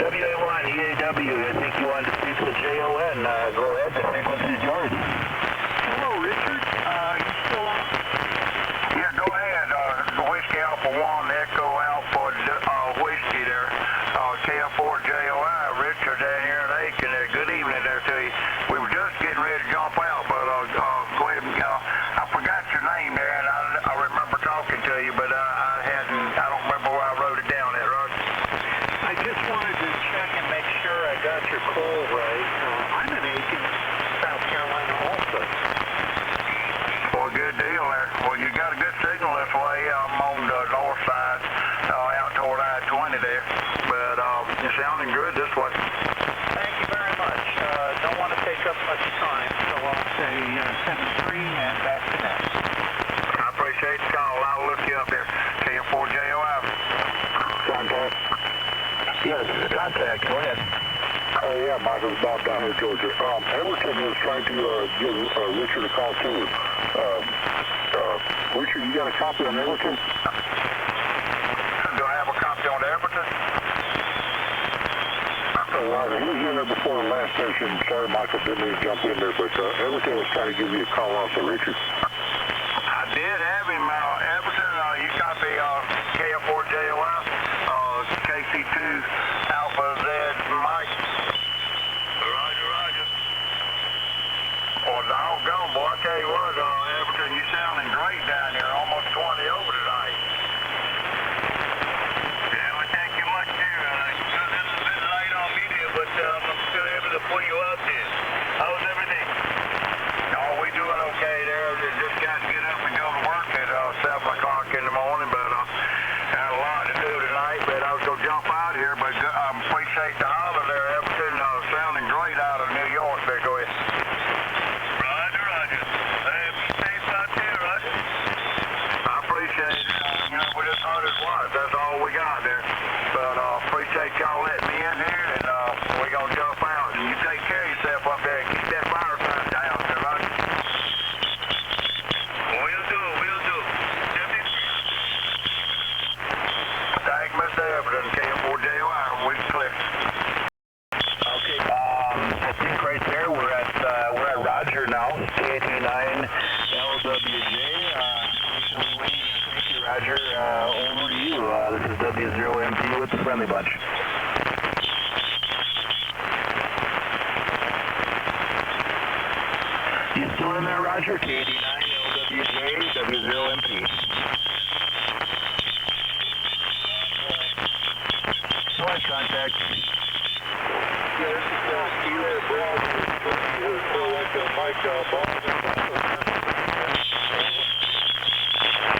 WA1, EAW, I think you wanted to speak to JON. Go ahead, the frequency is yours. Hello, Richard. You still on? Yeah, go ahead. Whiskey Alpha 1, Echo Alpha Whiskey there. KF4JOI, Richard down here in Aiken there. Good evening there to you. We were just getting ready to jump out, but go ahead and I forgot your name there, and I remember talking to you, but I don't remember where I wrote it down there, Roger. I just wanted to check and make sure I got your call right. I'm in Aiken, South Carolina also. Well, good deal there. Well, you got a good signal this way. I'm on the north side, out toward I-20 there, but you're sounding good this way. Thank you very much. Don't want to take up much time, so I'll say 7-3 and back to next. I appreciate the call. I'll look you up here. KF4JOI. Contact. Yes, contact, go ahead. Yeah, Michael, it's Bob down here, Georgia. Everton was trying to give Richard a call too. Richard, you got a copy on Everton? Do I have a copy on Everton? He was in there before the last session. Sorry, Michael, didn't mean to jump in there, but Everton was trying to give you a call also, Richard. I did have him, Everton. You copy KF4JOI, KC2 Alpha Z Mike. Roger, Roger. Well, doggone, boy, I tell you what, Everton, you sounding great down here, almost 20 over tonight. Yeah, well, thank you much, too. This is a bit late on media, but I'm still able to pull you out there. How's everything? Oh, we doing okay there. Just got to get up and go to work at 7 o'clock in the morning, but had a lot to do tonight, but I was going to jump out here, but I appreciate the holler there, Everton. Sounding great out of New York there, go ahead. Roger, Roger. Hey, be safe out there, Roger. I appreciate it. We just heard it once. That's all we got there. But appreciate y'all letting me in here, and we're going to jump out. And you take care of yourself up there. Keep that fire sign down there, Roger. Will do, will do. Thank Mr. Everton, KF4JOI. We're clear. Okay, I think right there we're at Roger now, K89 LWJ. Thank you, Roger. Over to you. This is W0MP with the Friendly Bunch. You still in there, Roger? K89 LWJ, W0MP. Go ahead, contact.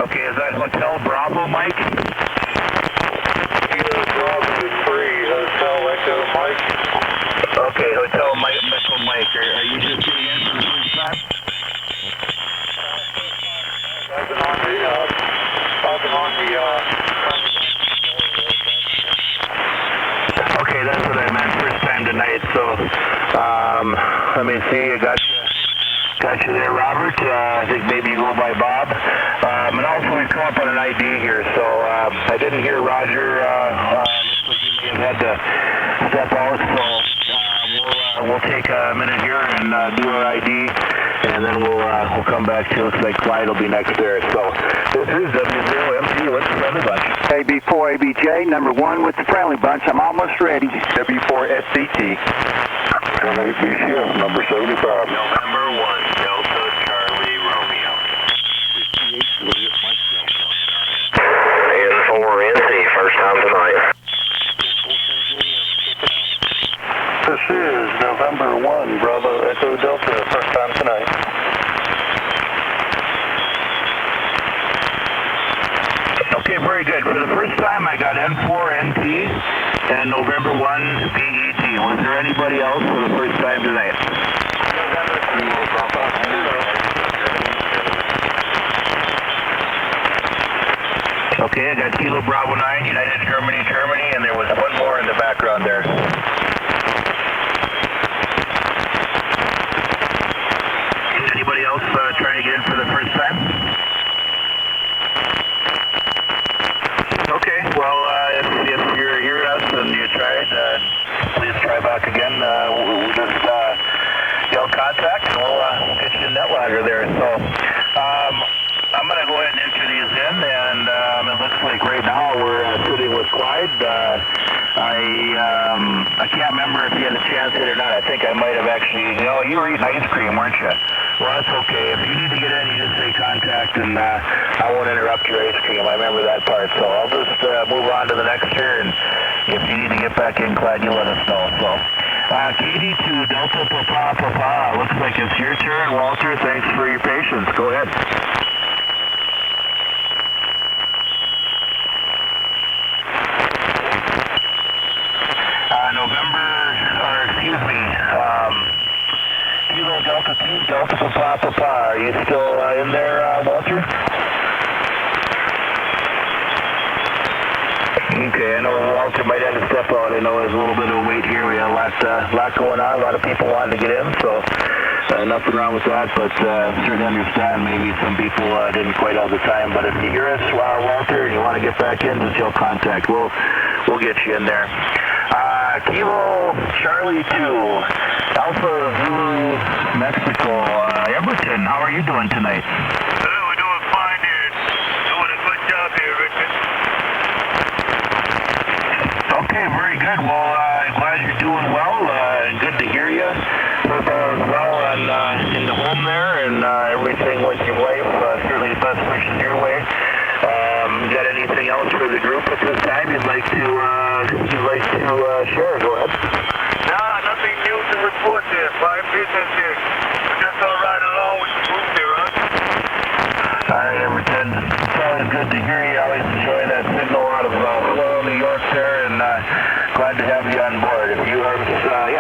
Okay, is that Hotel Bravo, Mike? Bravo 3, Hotel Echo Mike. Okay, Hotel Echo Mike. Are you just getting in for the first time? I've been on the Okay, that's what I meant. First time tonight. So, let me see. I got you there, Robert. I think maybe you go by Bob. And also we come up on an ID here. So I didn't hear Roger. Looks like he may have had to step out. So we'll take a minute here and do our ID, and then we'll come back to you. Looks like Clyde will be next there. So this is W0MP with the Friendly Bunch. AB4ABJ, number 1 with the Friendly Bunch. I'm almost ready. W4SCT. BCF, number 75. November 1, Delta Charlie Romeo. N4NC, first time tonight. This is November 1, Bravo Echo Delta, first time tonight. Okay, very good. For the first time, I got N4NP and November 1 PET. Was there anybody else for the first time tonight? Okay, I got Kilo Bravo 9, United Germany, and there was one more in the background there. Anybody else trying to get in for the first time? Okay, well, if you're hearing us and you tried, contact, and we'll get you a net logger there. So I'm going to go ahead and enter these in, and it looks like right now we're sitting with Clyde. I can't remember if you had a chance to hit or not. I think I might have actually, you were eating ice cream, weren't you? Well, that's okay. If you need to get in, you just say contact, and I won't interrupt your ice cream. I remember that part. So I'll just move on to the next here, and if you need to get back in, Clyde, you let us know. So Katie to Delta Papa. Looks like it's your turn, Walter. Thanks for your patience. Go ahead. Kilo Delta 2, Delta Papa. Are you still in there, Walter? Okay, I know Walter might have to step out. I know there's a little bit of a wait here. We got a lot going on. A lot of people wanting to get in, so nothing wrong with that. But certainly understand maybe some people didn't quite have the time. But if you hear us, Walter, and you want to get back in, just yell contact. We'll get you in there. Kilo Charlie 2, Alpha Zulu Mexico. Everton, how are you doing tonight? We're doing fine here. Doing a good job here, Richard. Okay, very good. Well, I'm glad you're doing well. Good to hear you. Hope all is well in the home there, and everything with your wife. Certainly the best wishes your way. Got anything else for the group at this time you'd like to share? Go ahead. No, nothing new to report there. Fine business here. We're just all right along with the group here, huh? All right, Everton. It's always good to hear you. Always enjoy that signal out of Floral, New York there, and glad to have you on board. If you are,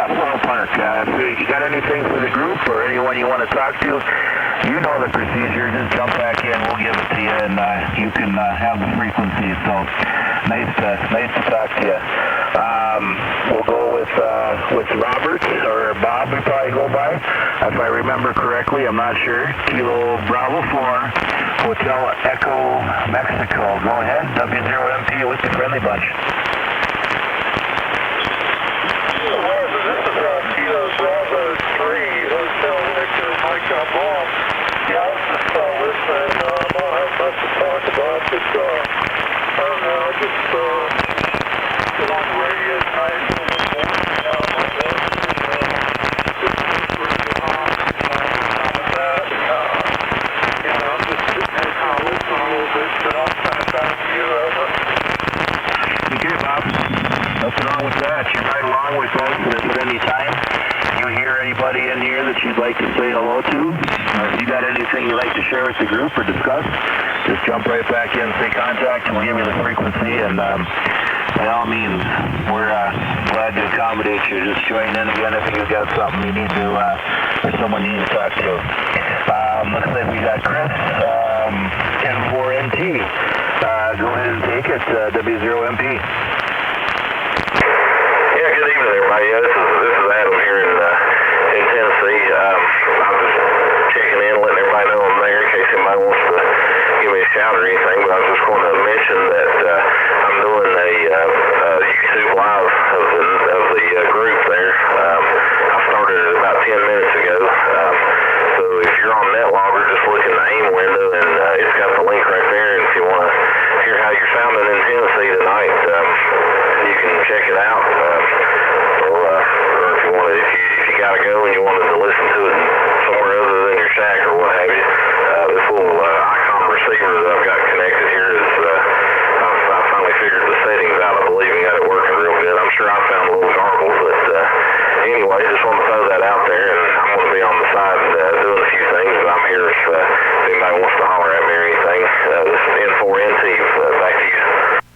Floral Park. If you got anything for the group or anyone you want to talk to, you know the procedure. Just jump back in. We'll give it to you, and you can have the frequency. So nice to talk to you. We'll go with Robert, or Bob we probably go by. If I remember correctly, I'm not sure. Kilo Bravo 4, Hotel Echo Mexico. Go ahead, W0MP with the Friendly Bunch. This is Kilo Bravo 3, Hotel Victor Mike Ball. Yeah, I was just listening. I don't have much to talk about, but I don't know, I just get on the radio tonight in the morning. I'm just sitting there kind of listening a little bit, but I'm trying to talk to you. Okay, Bob. Nothing wrong with that. You're right along with us, and if at any time you hear anybody in here that you'd like to say hello to, or if you got anything you'd like to share with the group or discuss, just jump right back in, say contact, and we'll give you the frequency, and by all means, we're glad to accommodate you. Just join in again if you've got something you need to, or someone you need to talk to. Looks like we got Chris, N4NT. Go ahead and take it, W0MP. Yeah, good evening, everybody. Yeah, this is Adam here in Tennessee. I'm just checking in, letting everybody know I'm there in case anybody wants to give me a shout or anything. But I was just going to mention that I'm doing a YouTube live of the group there. I started it about 10 minutes ago. So if you're on NetLogger, just look in the AIM window, and it's got the link right there. And if you want to hear how you're sounding in Tennessee tonight, you can check it out. Or if you gotta go and you wanted to listen to it somewhere other than your shack or what have you, this little Icom receiver that I've got connected here is I finally figured the settings out. I believe and got it working real good. I'm sure I found a little garble, but anyway, just want to throw that out there, and I'm going to be on the side doing a few things, but I'm here if anybody wants to holler at me or anything. This is N4NT. Back to you.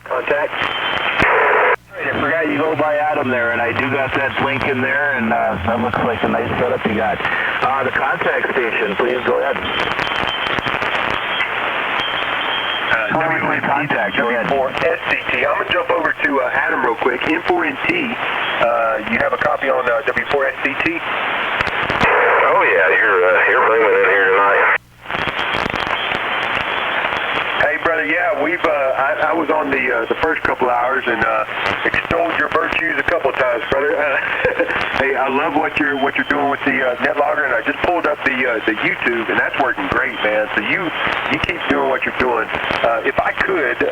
Contact. I forgot you go by Adam there, and I do got that link in there, and that looks like a nice setup you got. The contact station, please go ahead. Contact, go ahead. W4SCT. I'm going to jump over to Adam real quick. N4NT, you have a copy on W4SCT? Oh yeah, you're booming in here tonight. Hey brother, yeah, I was on the first couple hours and extolled your virtues a couple of times, brother. Hey, I love what you're doing with the NetLogger, and I just pulled up the YouTube, and that's working great, man. So you keep doing what you're doing. If I could,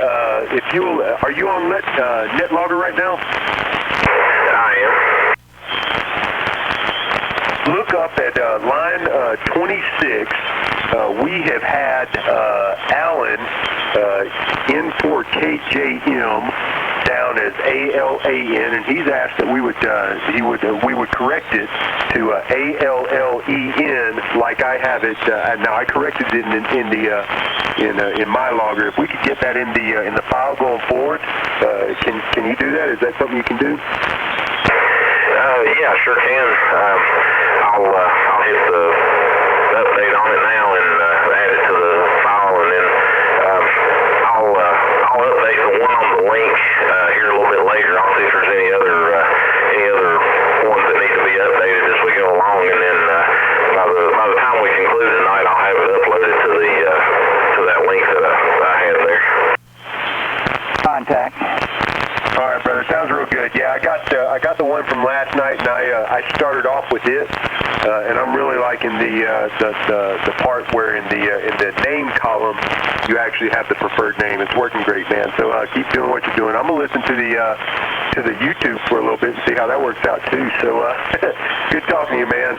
if you'll, are you on NetLogger right now? I am. Look up at line 26. We have had Alan N4KJM down as ALAN, and he's asked that we would correct it to ALLEN like I have it. Now I corrected it in my logger. If we could get that in the file going forward, can you do that? Is that something you can do? Yeah, sure can. I'll hit the update on it now and add it to the file, and then I'll update the one on the link here a little bit later. I'll see if there's any other ones that need to be updated as we go along, and then by the time we conclude tonight, I'll have it uploaded to that link that I had there. Contact. All right, brother. Sounds real good. Yeah, I got the one from last night, and I started off with it, and I'm really liking the part where in the name column you actually have the preferred name. It's working great, man. So keep doing what you're doing. I'm gonna listen to the YouTube for a little bit and see how that works out too. So good talking to you, man.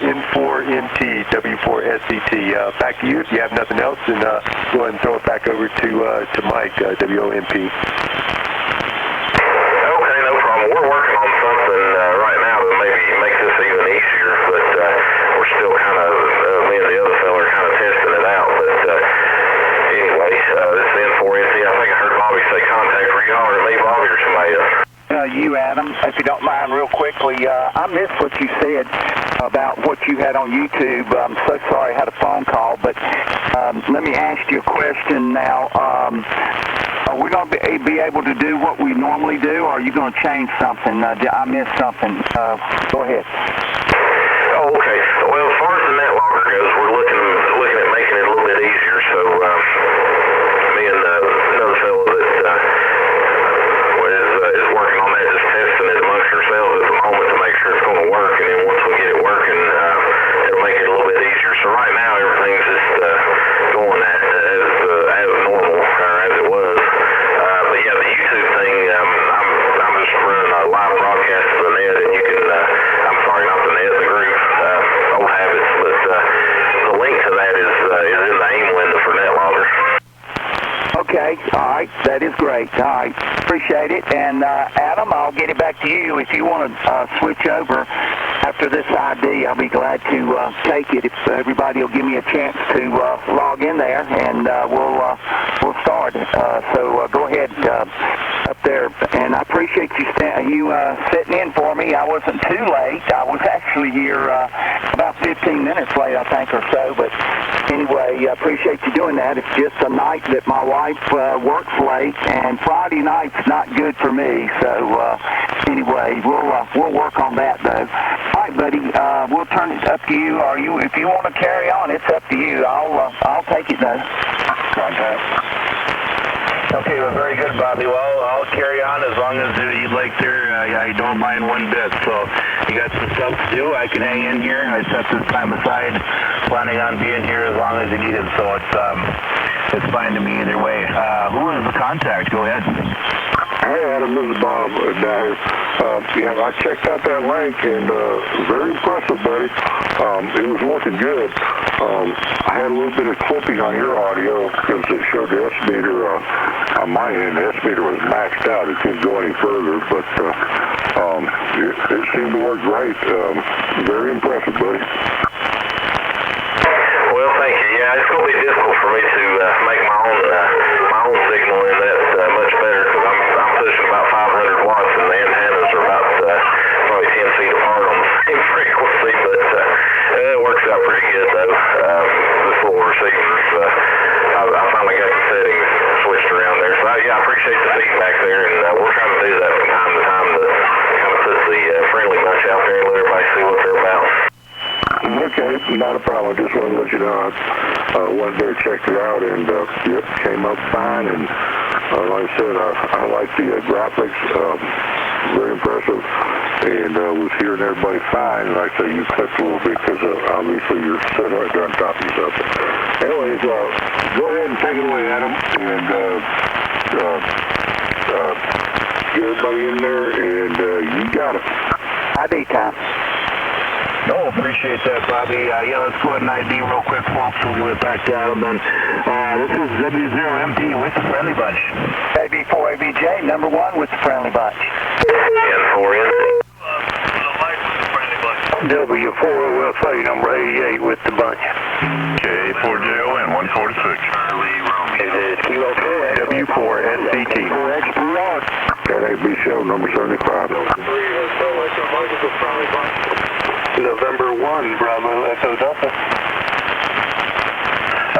N4NT W4SCT. Back to you. If you have nothing else, then go ahead and throw it back over to Mike WOMP. We're working on something right now that maybe makes this even easier, but we're still kind of, me and the other fella are kind of testing it out. But anyway, this is N4NT. I think I heard Bobby say contact. Were you hollering at me, Bobby, or somebody else? You, Adam, if you don't mind, real quickly, I missed what you said about what you had on YouTube. I'm so sorry I had a phone call, but let me ask you a question now. Are we going to be able to do what we normally do, or are you going to change something? I missed something. Go ahead. Oh, okay. Well, as far as the NetLogger goes, we're looking at making it a little bit easier. So me and another fellow that is working on that, just testing it amongst ourselves at the moment to make sure it's going to work. And then once we get it working, it'll make it a little bit easier. So right now, everything's just going as normal, or as it was. But yeah, the YouTube thing, I'm just running a live broadcast to the net, and you can, I'm sorry, not the net, the group, old habits, but the link to that is in the AIM window for NetLogger. Okay, all right, that is great. All right, appreciate it. And Adam, I'll get it back to you. If you want to switch over after this ID, I'll be glad to take it. If everybody will give me a chance to log in there, and we'll start. So go ahead up there, and I appreciate you sitting in for me. I wasn't too late. I was actually here about 15 minutes late, I think, or so. But anyway, I appreciate you doing that. It's just a night that my wife works late, and Friday night's not good for me. So anyway, we'll work on that though. All right, buddy. We'll turn it up to you. If you want to carry on, it's up to you. I'll take it though. Contact. Okay, well, very good, Bobby. Well, I'll carry on as long as you'd like there. I don't mind one bit. So you got some stuff to do. I can hang in here. I set this time aside, planning on being here as long as you need it. So it's fine to me either way. Who is the contact? Go ahead. Hey, Adam, this is Bob down here. I checked out that link, and very impressive, buddy. It was working good. I had a little bit of clipping on your audio because it showed the S-meter on my end. The S-meter was maxed out. It couldn't go any further, but it seemed to work great. Very impressive, buddy. Well, thank you. Yeah, it's going to be difficult for me to make my own signal in that much better because I'm pushing about 500 watts and the antennas are about probably 10 feet apart on the same frequency, but it works out pretty good though. This little receiver, I finally got the settings switched around there. So yeah, I appreciate the feedback there, and we're trying to do that from time to time to kind of put the friendly bunch out there and let everybody see what they're about. Okay, not a problem. I just wanted to let you know I went there, checked it out, and yep, came up fine. And like I said, I like the graphics, very impressive. and was hearing everybody fine. And like I say, you clipped a little bit because obviously you're sitting right there on top of yourself. Anyways, go ahead and take it away, Adam, and get everybody in there, and you got it. ID time. No, appreciate that, Bobby. Yeah, let's go ahead and ID real quick, folks. We'll give it back to Adam. Then this is W0MT with the Friendly Bunch. AB4ABJ, number 1 with the Friendly Bunch. N4NC. W4OFA, number 88 with the bunch. K4JON, 146. Kilo 4, W4SCT. NAB show number 75. November 1, Bravo Echo Delta.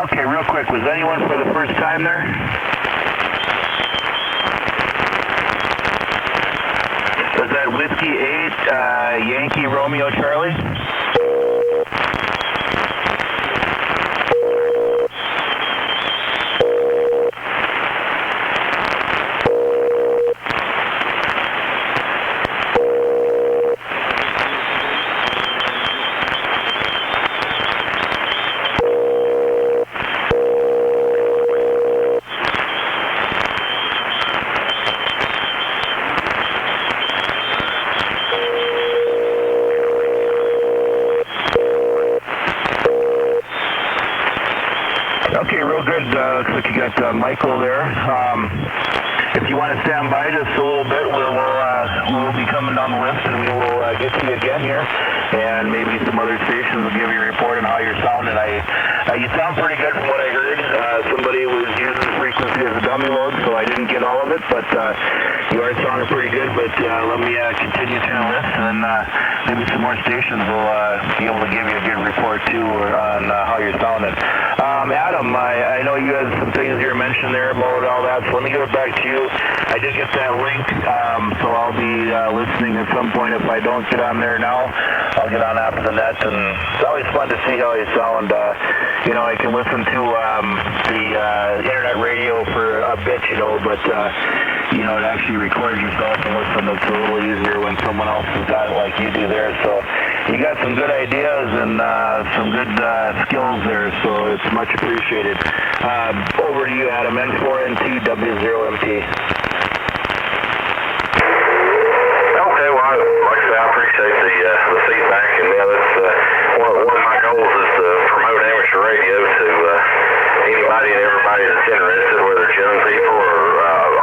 Okay, real quick, was anyone for the first time there? Was that Whiskey 8, Yankee Romeo Charlie? Okay, real good. Looks like you got Michael there. If you want to stand by just a little bit, we'll be coming down the list, and we will get to you again here. And maybe some other stations will give you a report on how you're sounding. You sound pretty good from what I heard. Somebody was using the frequency as a dummy load, so I didn't get all of it, but you are sounding pretty good. But let me continue through the list, and then maybe some more stations will be able to give you a good report too on how you're sounding. Adam, I know you had some things you were mentioning there about all that, so let me give it back to you. I did get that link, so I'll be listening at some point. If I don't get on there now, I'll get on after the net, and it's always fun to see how you sound. You know, I can listen to the internet radio for a bit, you know, but you know, to actually record yourself and listen, it's a little easier when someone else has got it like you do there. So you got some good ideas and some good skills there, so it's much appreciated. Over to you, Adam. N4NT W0MT. Okay, well, like I said, I appreciate the feedback, and yeah, that's one of my goals is to promote amateur radio to anybody and everybody that's interested, whether it's young people or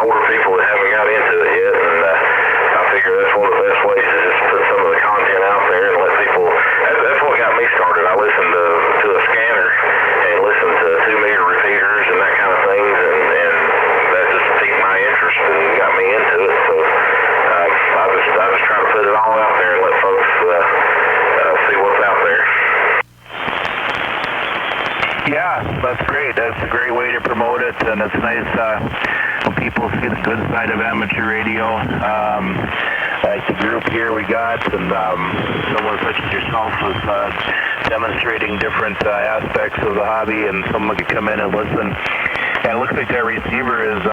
older people that haven't got into it yet. And I figure that's one of the best ways is just put some of the content out there and let people. That's what got me started. I listened to a scanner and listened to 2-meter repeaters and that kind of things, and that just piqued my interest and got me into it. So I just try to put it all out there and let folks see what's out there. Yeah, that's great. That's a great way to promote it, and it's nice when people see the good side of amateur radio. Like the group here we got, and someone such as yourself was demonstrating different aspects of the hobby, and someone could come in and listen. And it looks like that receiver is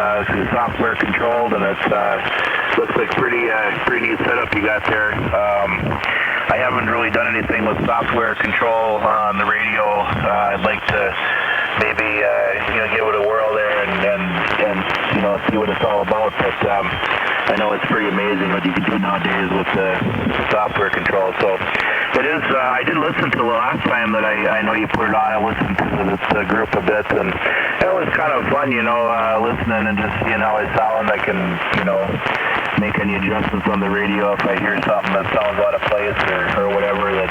software controlled, and it looks like pretty neat setup you got there. I haven't really done anything with software control on the radio. I'd like to maybe give it a whirl there and see what it's all about. But I know it's pretty amazing what you can do nowadays with the software control. So it is. I did listen to the last time that I know you put it on. I listened to this group a bit, and it was kind of fun, listening and just seeing how I sound. I can, make any adjustments on the radio if I hear something that sounds out of place or whatever that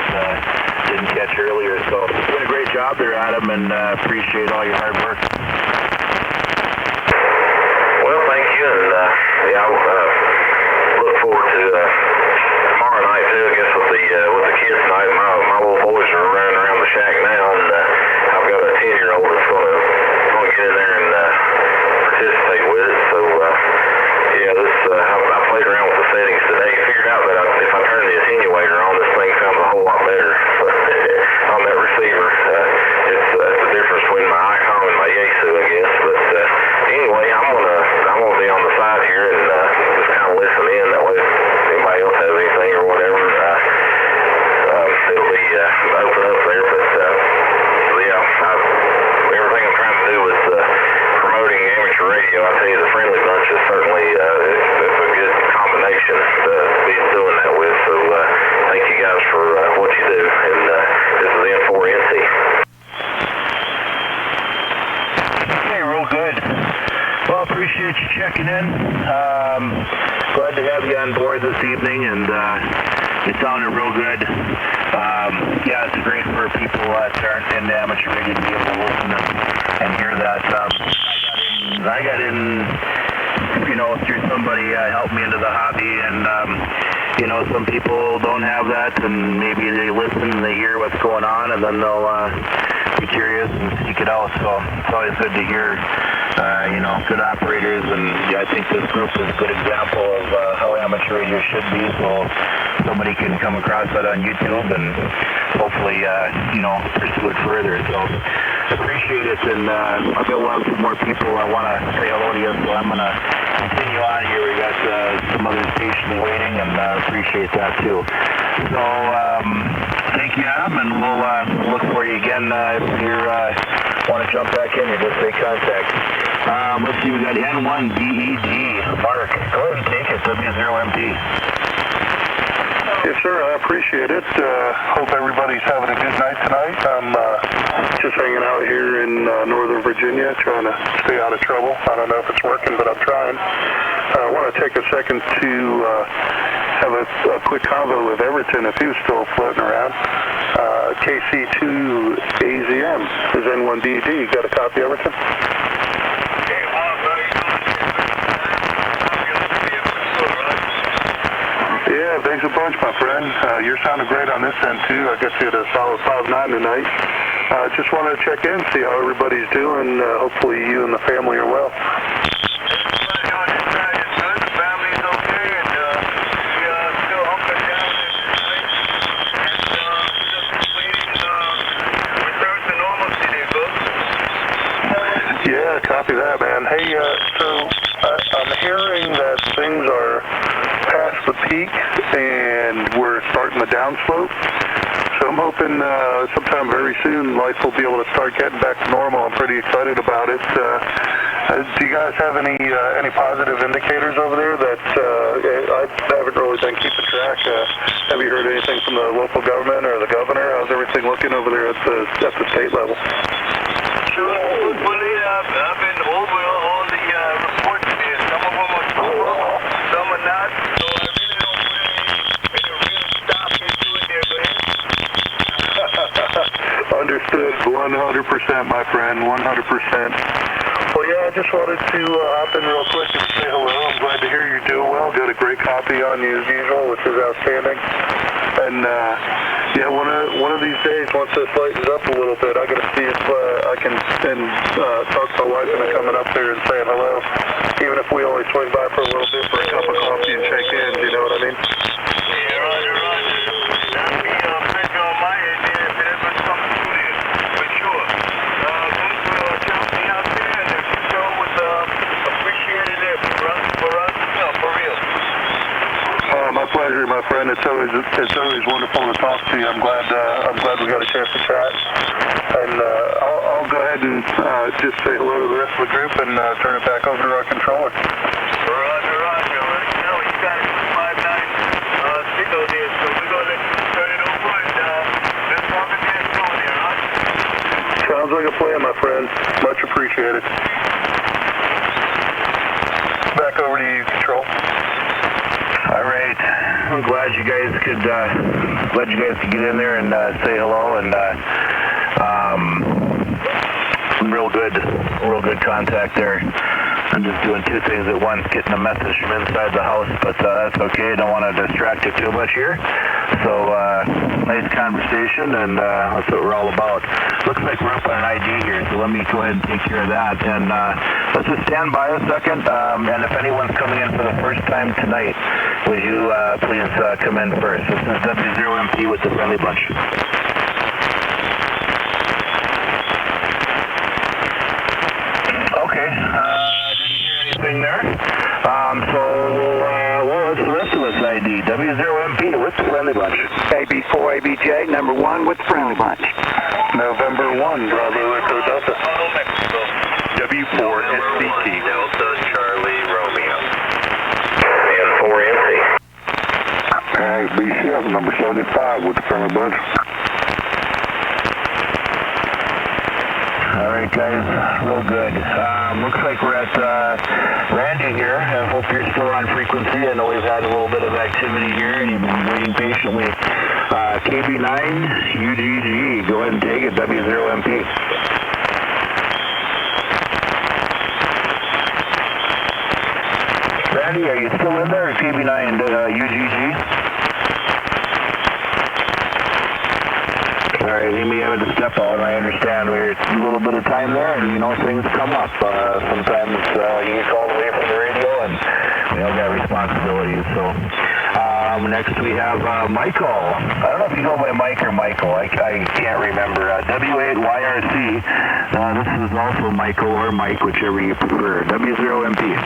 didn't catch earlier. So you're doing a great job there, Adam, and appreciate all your hard work. Well, thank you, and I look forward to tomorrow night too. I guess with the kids tonight, my little boys are running around the shack now, and I've got a 10-year-old that's going to get in there and participate with it. So I played around with the settings today. Figured out that if I turn the attenuator on, this thing sounds a whole lot better on that receiver. It's the difference between my Icon and my Yaesu, I guess. But anyway, I'm gonna be on the side here and just kind of listen in. That way, if anybody else has it sounded real good. Yeah, it's great for people that aren't in the amateur radio to be able to listen and hear that. I got in, through somebody helped me into the hobby, and some people don't have that, and maybe they listen and they hear what's going on, and then they'll be curious and seek it out. So it's always good to hear, good operators, and I think this group is a good example of how amateur radio should be. So somebody can come across that on YouTube and hopefully, pursue it further. So appreciate it, and I've got lots of more people I want to say hello to you, so I'm going to continue on here. We got some other stations waiting, and appreciate that too. So thank you, Adam, and we'll look for you again if you want to jump back in here. Just make contact. Let's see, we got N1DEG. Mark, go ahead and take it. W0MD. Yes, sir. I appreciate it. Hope everybody's having a good night tonight. I'm just hanging out here in Northern Virginia, trying to stay out of trouble. I don't know if it's working, but I'm trying. I want to take a second to have a quick convo with Everton if he was still floating around. KC2AZM is N1DEG. You got a copy, Everton? Yeah, thanks a bunch, my friend. You're sounding great on this end, too. I guess you had a solid 5.9 tonight. Just wanted to check in, see how everybody's doing. Hopefully you and the family are well. Yeah, copy that, man. Hey, so I'm hearing that things are past the peak and we're starting the downslope. So I'm hoping sometime very soon life will be able to start getting back to normal. I'm pretty excited about it. Do you guys have any positive indicators over there? That I haven't really been keeping track. Have you heard anything from the local government or the governor? How's everything looking over there at the state level? Sure, hopefully I've been over all the reports there. Some of them are true, some are not. So I really don't put any real stop into it there, but Understood, 100%, my friend, 100%. Well, yeah, I just wanted to hop in real quick and say hello. I'm glad to hear you're doing well. Got a great copy on you as usual, which is outstanding. And yeah, one of these days, once this lightens up a little bit, I got to see if I can talk to my wife into coming up there and saying hello, even if we only swing by for a little bit for a cup of coffee and shake hands. You know what I mean? yeah, roger. That'd be a pleasure on my end there if it ever comes through there, for sure. Thanks for jumping out there, and the show was appreciated there for us, for real. My pleasure, my friend. It's always wonderful to talk to you. I'm glad we got a chance to chat. And I'll go ahead and just say hello to the rest of the group and turn it back over to our controller. Roger. You know, you got a 5.9 signal there, so we're going to let you turn it over and let's talk to the show there, huh? Sounds like a plan, my friend. Much appreciated. Back over to you, Control. All right. I'm glad you guys could get in there and say hello, and some real good contact there. I'm just doing two things at once, getting a message from inside the house, but that's okay. I don't want to distract you too much here. So nice conversation, and that's what we're all about. Looks like we're up on an ID here, so let me go ahead and take care of that. And let's just stand by a second, and if anyone's coming in for the first time tonight, would you please come in first? This is W0MP with the Friendly Bunch. Okay, didn't hear anything there. What's the rest of us ID? W0MP with the Friendly Bunch. AB4 ABJ, number 1 with the Friendly Bunch. November 1, Bravo Echo Delta. W4 SCT. Delta Charlie Romeo. And 4MC. Hey, BCF, number 75 with the Friendly Bunch. All right, guys, real good. Looks like we're at Randy here. I hope you're still on frequency. I know we've had a little bit of activity here, and you've been waiting patiently. KB9, UGG, go ahead and take it, W0MP. Randy, are you still in there, KB9 and UGG? Alright, he may have to step out, I understand. We're a little bit of time there, and things come up. Sometimes you get called away from the radio, and we all got responsibilities. So, next we have Michael. I don't know if you go by Mike or Michael. I can't remember. W8YRC. This is also Michael or Mike, whichever you prefer. W0MP.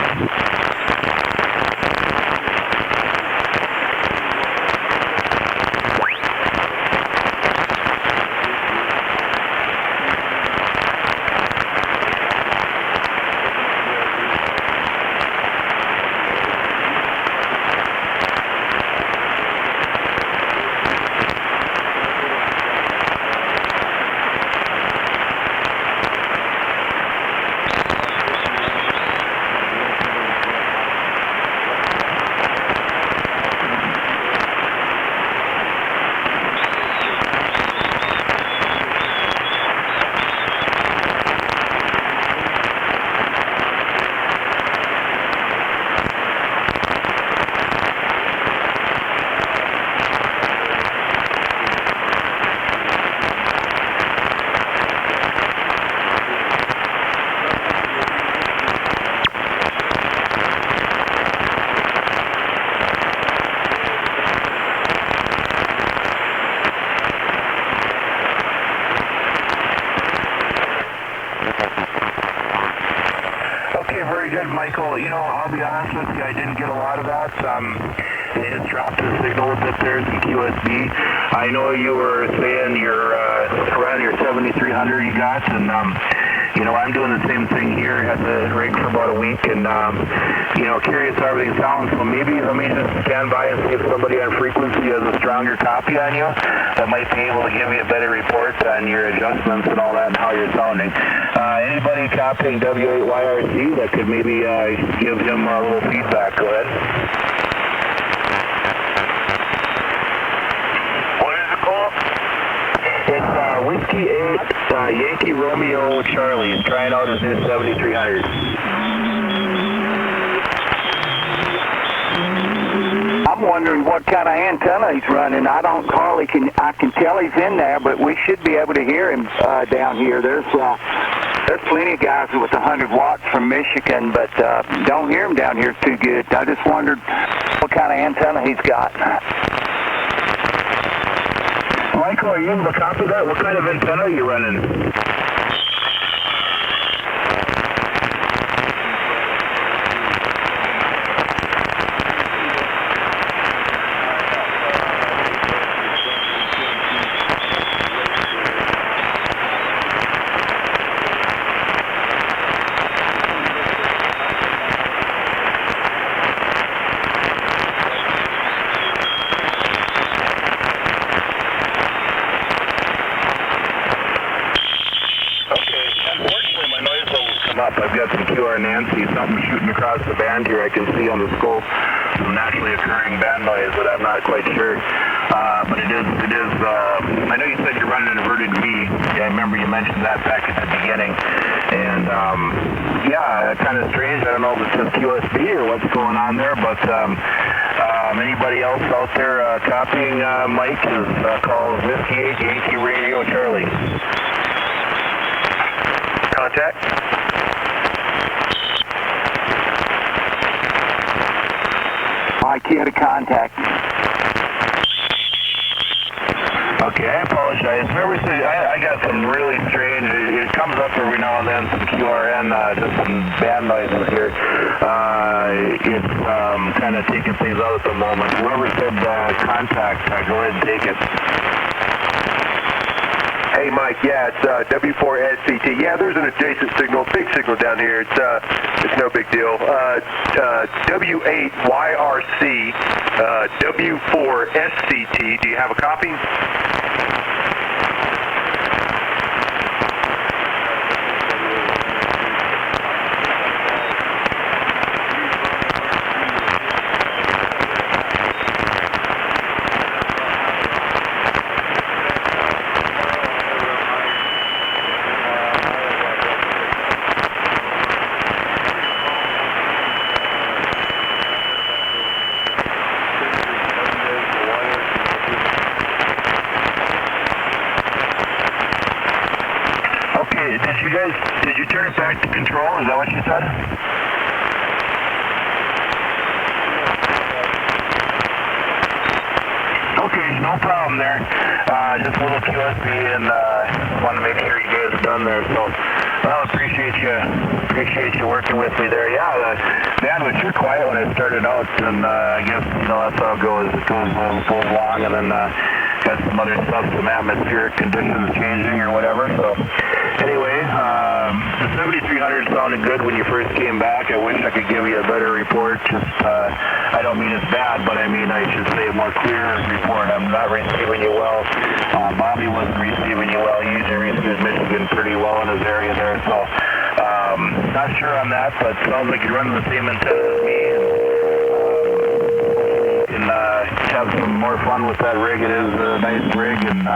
Michael, I'll be honest with you, I didn't get a lot of that. They just dropped the signal a bit there, some QSB. I know you were saying you're around your 7300 you got, and I'm doing the same thing here. Had the rig for about a week, and curious how everything sounds. So maybe let me just stand by and see if somebody on frequency has a stronger copy on you that might be able to give me a better report on your adjustments and all that and how you're sounding. Anybody copying W8YRC that could maybe give him a little feedback? Go ahead. What is it called? It's Whiskey 8 Yankee Romeo Charlie. He's trying out his new 7300. I'm wondering what kind of antenna he's running. I can tell he's in there, but we should be able to hear him down here. There's plenty of guys with 100 watts from Michigan, but don't hear him down here too good. I just wondered what kind of antenna he's got. Michael, are you able to copy that? What kind of antenna are you running? I've got some QR Nancy, something shooting across the band here. I can see on the scope some naturally occurring band noise, but I'm not quite sure. But it is. I know you said you're running an inverted V. Yeah, I remember you mentioned that back at the beginning. And kind of strange. I don't know if it's just QSB or what's going on there, but anybody else out there copying Mike is called Whiskey 8 Yankee Radio Charlie. Contact. Mike, you had a contact. Okay, I apologize. Remember, I got some really strange, it comes up every now and then, some QRN, just some band noises here. It's kind of taking things out at the moment. Whoever said contact, go ahead and take it. Hey, Mike, yeah, it's W4SCT. Yeah, there's an adjacent signal, big signal down here. It's no big deal. W8YRC, W4SCT. Do you have a copy? Did you turn it back to control? Is that what you said? Okay, no problem there. Just a little QSB and want to make sure you guys are done there. So, well, appreciate you working with me there. Yeah, man, it was sure quiet when I started out, and I guess that's how it goes. It goes along, and then got some other stuff, some atmospheric conditions changing or whatever. So, anyway, the 7300 sounded good when you first came back. I wish I could give you a better report. Just, I don't mean it's bad, but I mean I should say a more clear report. I'm not receiving you well. Bobby wasn't receiving you well. He usually receives Michigan pretty well in his area there. So, not sure on that, but sounds like you're running the same antenna as me. And have some more fun with that rig. It is a nice rig, and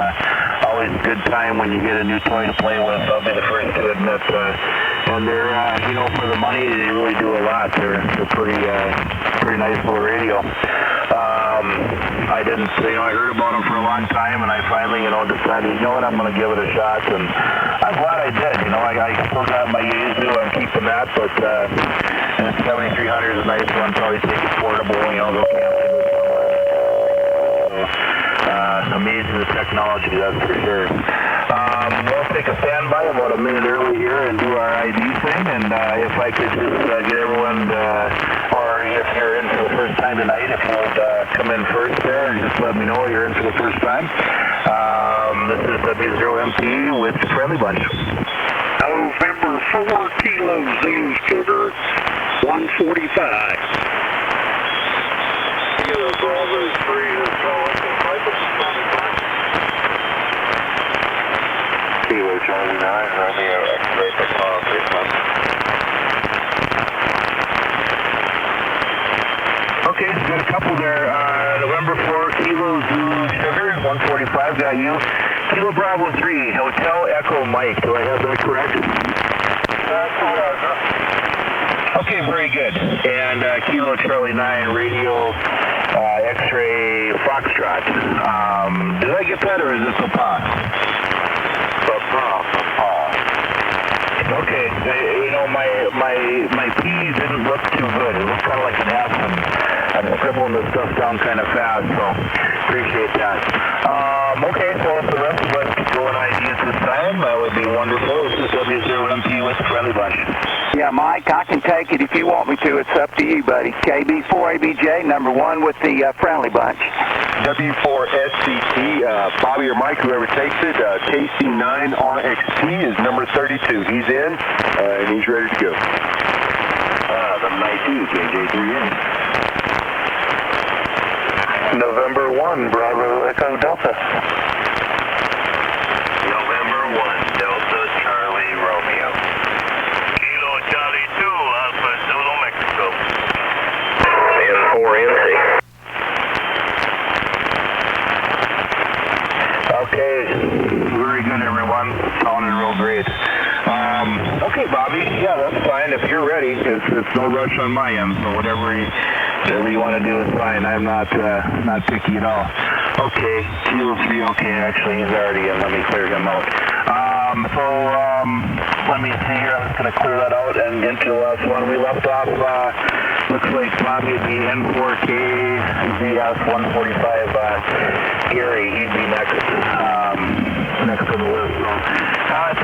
always a good time when you get a new toy to play with. I'll be the first to admit. And they're, for the money, they really do a lot. They're pretty nice little radio. I didn't, I heard about them for a long time, and I finally, decided, what, I'm going to give it a shot, and I'm glad I did. I still got my Yaesu, I'm keeping that, but and the 7300 is a nice one, probably take it portable, go camping. Amazing the technology, that's for sure. We'll take a standby about a minute early here and do our ID thing, and if I could just get everyone, or if you're in for the first time tonight, if you would come in first there and just let me know you're in for the first time. This is W0MP with the Friendly Bunch. November 4 Kilo Zulu Sugar 145. Kilo Bravo 3 is calling from Kilo Charlie 9, Romeo X-ray Papa 3 months. Okay, so got a couple there. November 4 Kilo Zulu Sugar 145, got you. Kilo Bravo 3, Hotel Echo Mike. Do I have that correct? That's correct. Okay, very good. And Kilo Charlie 9 Radio X-ray Foxtrot. Did I get that, or is this Papa? Okay, my P didn't look too good. It looked kind of like an F, and I'm scribbling this stuff down kind of fast, so appreciate that. Okay, so if the rest of us could go in IDs this time, that would be wonderful. This is W0MP with the Friendly Bunch. Yeah, Mike, I can take it if you want me to. It's up to you, buddy. KB4ABJ, number 1 with the Friendly Bunch. W4SCT, Bobby or Mike, whoever takes it, KC9RXT is number 32. He's in, and he's ready to go. The 92, JJ3N. November 1 Bravo Echo Delta. November 1 Delta Charlie Romeo. Kilo Charlie 2 Alpha Zulu Mexico. N4NC. Okay, very good, everyone. Sounding real great. Okay, Bobby, yeah, that's fine. If you're ready, it's no rush on my end, so whatever you want to do is fine. I'm not picky at all. Okay, Kilo 3, okay, actually, he's already in. Let me clear him out. Let me see here. I'm just going to clear that out and into the last one. We left off, looks like Bobby would be N4K ZS145 Gary. He'd be next on the list. So,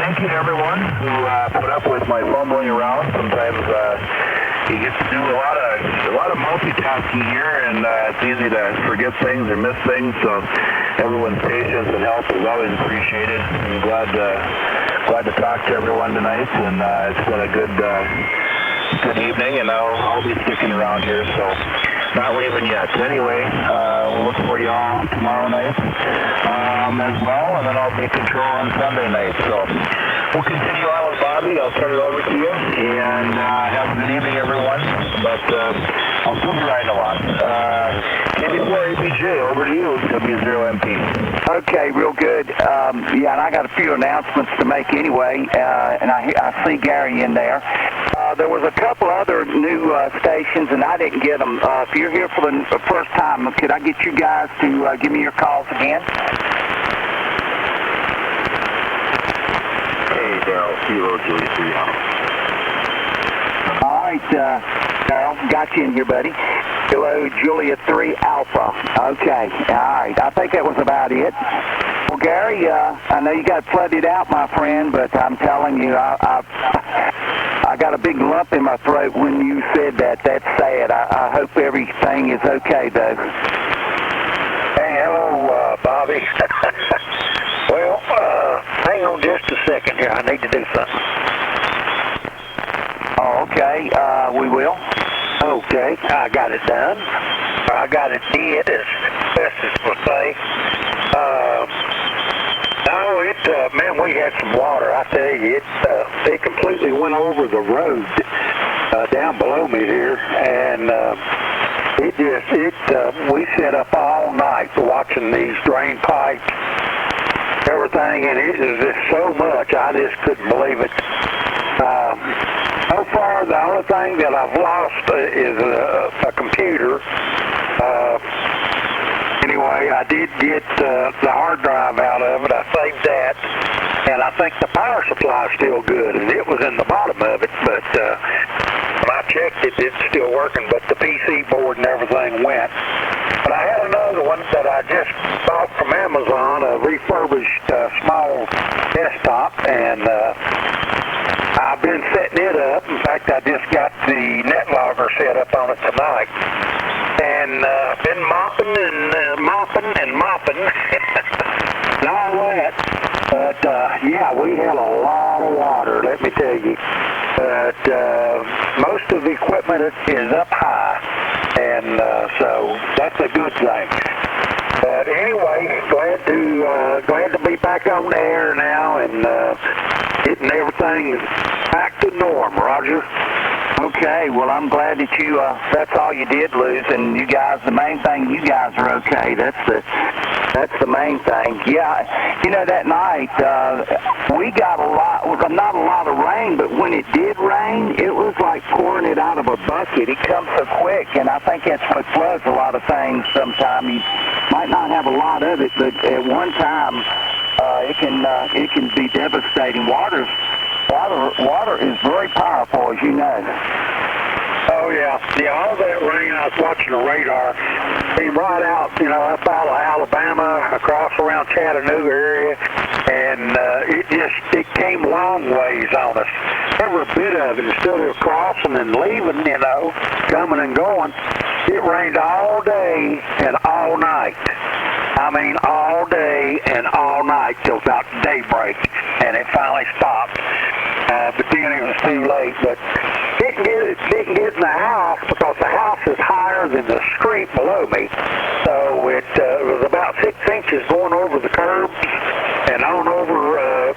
thank you to everyone who put up with my fumbling around. Sometimes you get to do a lot of multitasking here, and it's easy to forget things or miss things. So everyone's patience and help is always appreciated. I'm glad to talk to everyone tonight, and it's been a good evening, and I'll be sticking around here, so not leaving yet. Anyway, we'll look for you all tomorrow night as well, and then I'll be control on Sunday night. So we'll continue on with Bobby. I'll turn it over to you, and have a good evening, everyone. But I'll still be riding along. KB4ABJ, over to you, W0MP. Okay, real good. Yeah, and I got a few announcements to make anyway, and I see Gary in there. There was a couple other new stations, and I didn't get them. If you're here for the first time, could I get you guys to give me your calls again? Hey, Daryl, Kilo Julia 3 Alpha. All right, Darryl, got you in here, buddy. Kilo Julia 3 Alpha. Okay, all right. I think that was about it. Well, Gary, I know you got flooded out, my friend, but I'm telling you, I got a big lump in my throat when you said that. That's sad. I hope everything is okay, though. Hey, hello, Bobby. Well, hang on just a second here. I need to do something. Oh, okay. We will. Okay, I got it done. I got it did, as best as we'll say. No, man, we had some water. I tell you, it completely went over the road down below me here, and we sat up all night watching these drain pipes, everything, and it was just so much, I just couldn't believe it. So far, the only thing that I've lost is a computer. Anyway, I did get the hard drive out of it. I saved that, and I think the power supply is still good, and it was in the bottom of it, but when I checked it, it's still working, but the PC board and everything went. But I had another one that I just bought from Amazon, a refurbished small desktop, and I've been setting it up. In fact, I just got the NetLogger set up on it tonight. And been mopping and mopping and all that. But, yeah, we had a lot of water, let me tell you. But most of the equipment is up high. And so that's a good thing. But anyway, glad to be back on the air now and getting everything back to norm, Roger. Okay, well, I'm glad that you, that's all you did lose, and you guys, the main thing, you guys are okay. That's the main thing. Yeah, you know, that night, we got not a lot of rain, but when it did rain, it was like pouring it out of a bucket. It comes so quick, and I think that's what floods a lot of things sometimes. You might not have a lot of it, but at one time, it can be devastating. Water is very powerful, as you know. Oh, yeah. Yeah, all that rain, I was watching the radar, came right out, you know, up out of Alabama, across around Chattanooga area, and it came long ways on us. Every bit of it, instead of crossing and leaving, you know, coming and going, it rained all day and all night. I mean, all day and all night till about daybreak, and it finally stopped. But then it was too late. But didn't get in the house because the house is higher than the street below me. So it was about 6 inches going over the curbs and on over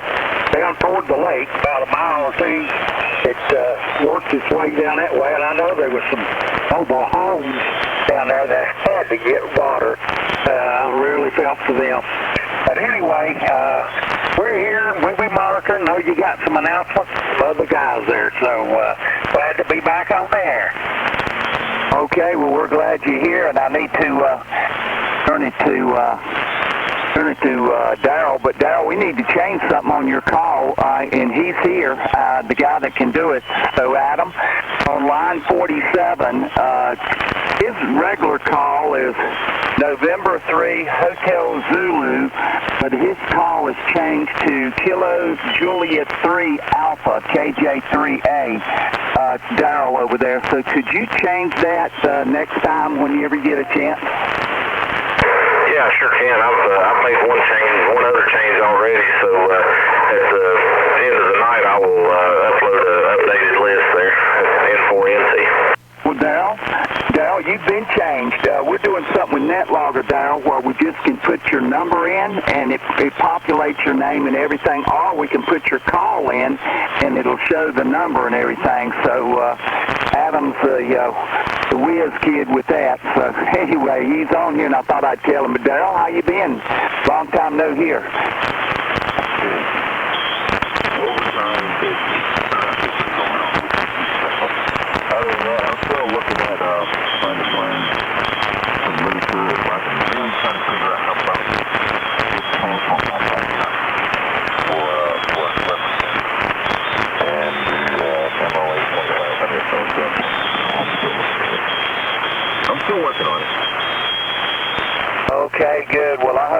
down toward the lake, about a mile or two. It worked its way down that way, and I know there was some mobile homes down there that had to get water. I really felt for them. But anyway, we're here. We'll be monitoring. I know you got some announcements from other guys there, so glad to be back on there. Okay, well, we're glad you're here, and I need to turn it to Darryl. But Darryl, we need to change something on your call, and he's here, the guy that can do it. So Adam, on line 47, his regular call is November 3 Hotel Zulu, but his call is changed to Kilo Julia 3 Alpha, KJ3A. It's Darryl over there. So could you change that next time when you ever get a chance? Yeah, I sure can. I've made one other change already, so at the end of the night I will upload an updated list there at N4NT. Well, Darryl, you've been changed. We're doing something with NetLogger, Darryl, where we just can put your number in, and it populates your name and everything, or we can put your call in, and it'll show the number and everything. So Adam's the whiz kid with that. So anyway, he's on here, and I thought I'd tell him. But Darryl, how you been? Long time no hear. I'm still looking at trying to plan some really cool. I can really try to figure out how about this transform my lifetime for equipment.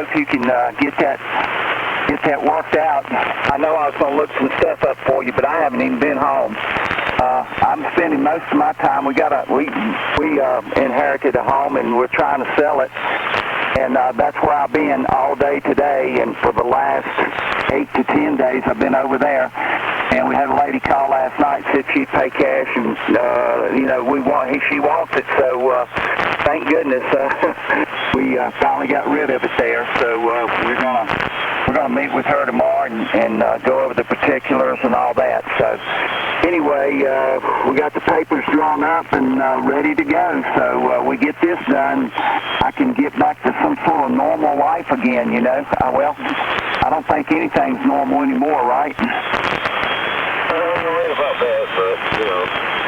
if you can get that worked out. I know I was going to look some stuff up for you, but I haven't even been home. I'm spending most of my time. We inherited a home, and we're trying to sell it. And that's where I've been all day today, and for the last 8 to 10 days I've been over there. And we had a lady call last night, said she'd pay cash, and she wants it. So thank goodness we finally got rid of it there. So we're gonna meet with her tomorrow and go over the particulars and all that. So anyway, we got the papers drawn up and ready to go. So we get this done, I can get back to some sort of normal life again, you know. Well, I don't think anything's normal anymore, right? You're right about that, but, you know,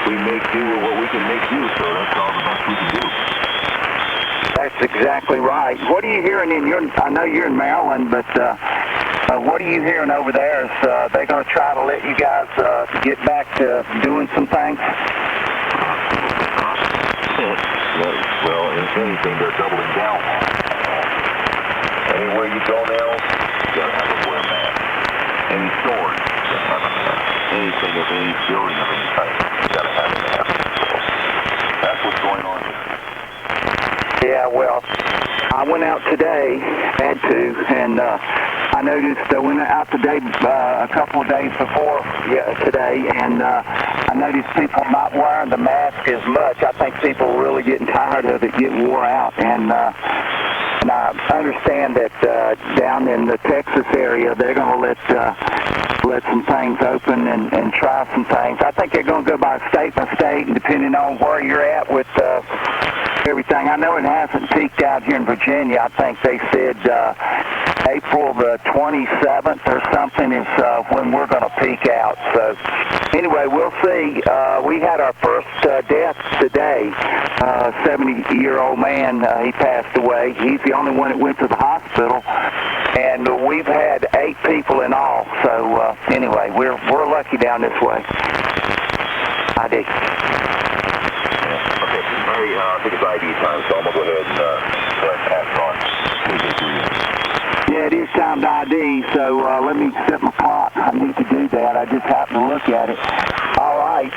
we make do with what we can make do, so that's all the best we can do. That's exactly right. What are you hearing I know you're in Maryland, but what are you hearing over there? Is they going to try to let you guys get back to doing some things? Well, if anything, they're doubling down. Anywhere you go now, you gotta have a wear mask. Any stores, you gotta have a mask. Anything of any building of any type, you gotta have a mask. That's what's going on here. Yeah, well, I went out today, had to, and I noticed I went out today a couple of days before today, and I noticed people not wearing the mask as much. I think people are really getting tired of it, getting wore out, and I understand that down in the Texas area, they're going to let some things open and try some things. I think they're going to go by state, and depending on where you're at with everything. I know it hasn't peaked out here in Virginia. I think they said April the 27th or something is when we're going to peak out. So anyway, we'll see. We had our first death today. 70-year-old man, he passed away. He's the only one that went to the hospital. And we've had 8 people in all. So anyway, we're lucky down this way. I dig. I think it's ID time, so I'm going to go ahead and pass it on. Yeah, it is time to ID, so let me set my clock. I need to do that. I just happened to look at it. All right,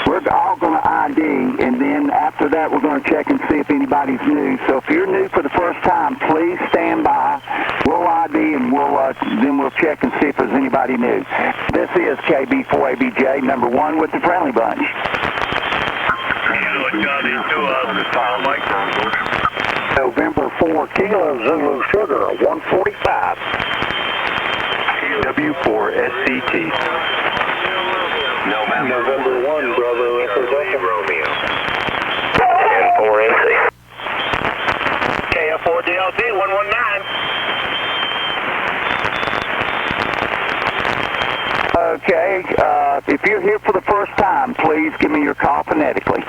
we're all going to ID, and then after that we're going to check and see if anybody's new. So if you're new for the first time, please stand by. We'll ID, and then we'll check and see if there's anybody new. This is KB4ABJ, number 1 with the Friendly Bunch. November 4, Kilo Zulu Sugar, 145. W4SCT. November 1, brother, representing Romeo. N4AC. KF4DLT, 119. Okay, if you're here for the first time, please give me your call phonetically.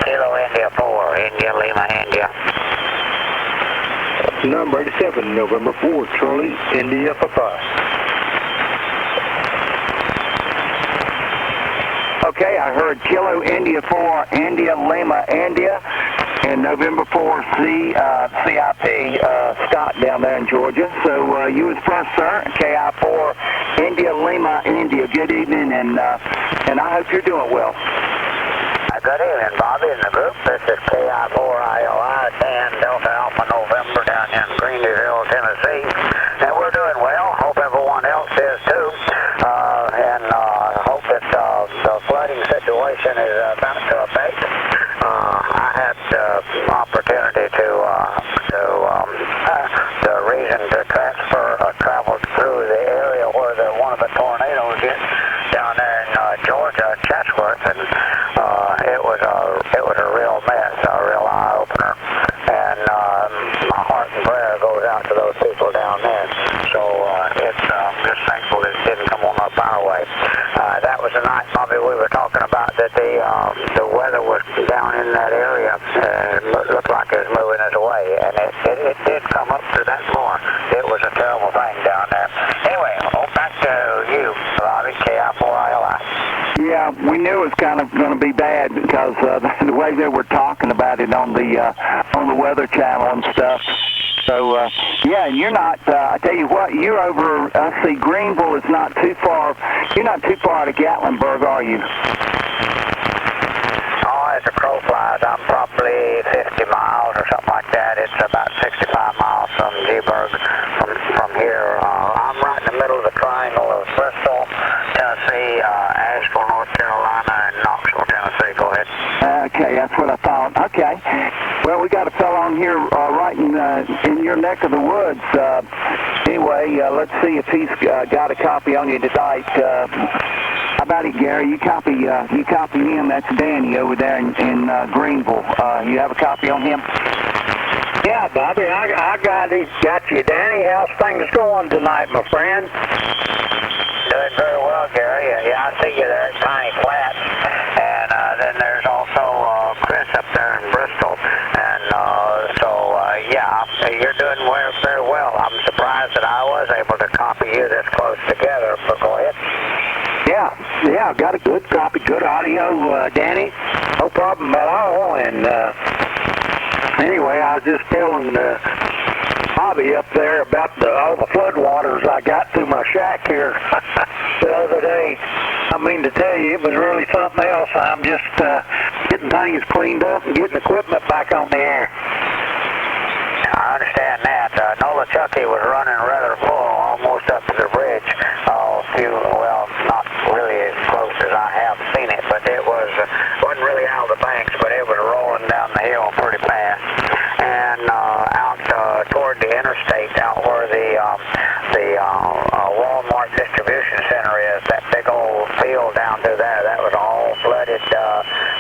Kilo India 4, India Lima India. Number 87, November 4, Charlie, India Papa. Okay, I heard Kilo India 4, India Lima India, and November 4, CIP, Scott down there in Georgia. So you was first, sir, KI4, India Lima India. Good evening, and I hope you're doing well. Good evening, Bobby and the group. This is KI4IOI, Dan Delta Alpha November down in Greenville, Tennessee. And we're doing well. Hope everyone else is too. And hope that the flooding situation is about to abate. I had the opportunity the reason to travel through the area where one of the tornadoes hit down there in Georgia, Chatsworth, and it was a real mess, a real eye-opener, and my heart and prayer goes out to those people down there. So it's just thankful that it didn't come on up our way. That was the night, Bobby, we were talking about that the weather was down in that area. It looked like it was moving us away, and it did come up to that more. It was a terrible thing down there. Anyway, back to you, Bobby, KI4ILI. Yeah, we knew it was kind of going to be bad because the way they were talking about it on the Weather Channel and stuff. So, yeah, and you're not, I tell you what, you're over, I see Greenville is not too far, you're not too far out of Gatlinburg, are you? Oh, as a crow flies, I'm probably 50 miles or something like that. It's about 65 miles from Geberg from here. I'm right in the middle of the triangle of Bristol, Tennessee, Asheville, North Carolina, and Knoxville, Tennessee. Go ahead. Okay, that's what I thought. Okay. Well, we got a fellow on here right in your neck of the woods. Anyway, let's see if he's got a copy on you tonight. How about it, Gary? You copy him. That's Danny over there in Greenville. You have a copy on him? Yeah, Bobby, I got you, Danny. How's things going tonight, my friend? Doing very well, Gary. Yeah, I see you there at Piney Flats. And then there's also Chris up there in Bristol. And you're doing very well. I'm surprised that I was able to copy you this close together, but go ahead. Yeah, got a good copy, good audio, Danny. No problem at all. And anyway, I was just telling Bobby up there about all the floodwaters I got through my shack here the other day. I mean to tell you, it was really something else. I'm just getting things cleaned up and getting equipment back on the air. I understand that. Nola Chucky was running rather full, almost up to the bridge. Not really as close as I have seen it, but it wasn't really out of the banks, but it was rolling down the hill pretty fast. And out toward the interstate, out where the Walmart distribution center is, that big old field down through there, that was all flooded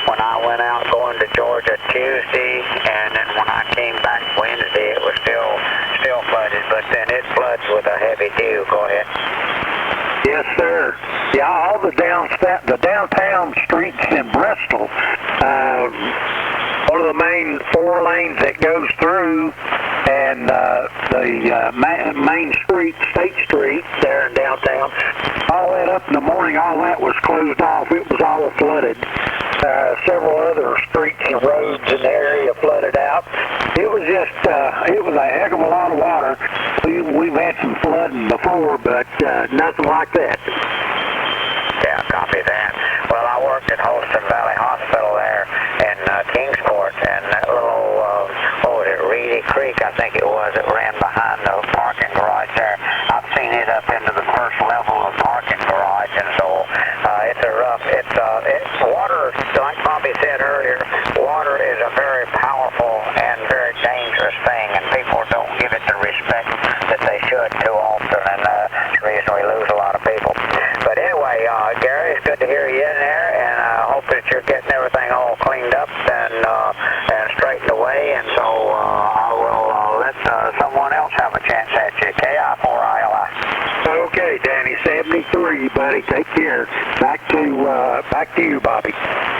when I went out going to Georgia Tuesday, and then when I came back Wednesday, it was still flooded, but then it floods with a heavy dew. Go ahead. Yes, sir. Yeah, all the downtown streets in Bristol, one of the main 4 lanes that goes through, and the main street, State Street, there in downtown, all that up in the morning, all that was closed off. It was all flooded. Several other streets and roads in the area flooded out. It was just, it was a heck of a lot of water. We've had some flooding before, but nothing like that. Yeah, copy that. Well, I worked at Holston Valley Hospital there in Kingsport, and that little, Reedy Creek, I think it was, it ran behind the parking garage there. I've seen it up into the first level of parking garage, and so it's a rough, water, like Bobby said earlier, water is a very powerful and very dangerous thing, and people don't give it the respect that they should too often, and it's the reason we lose a lot of people. But anyway, Gary, it's good to hear you in there, and I hope that you're getting everything all cleaned up and straightened away, and so I will let someone else have a chance at you. KI4ILI. Okay, Danny, 73, buddy. Take care. Back to you, Bobby.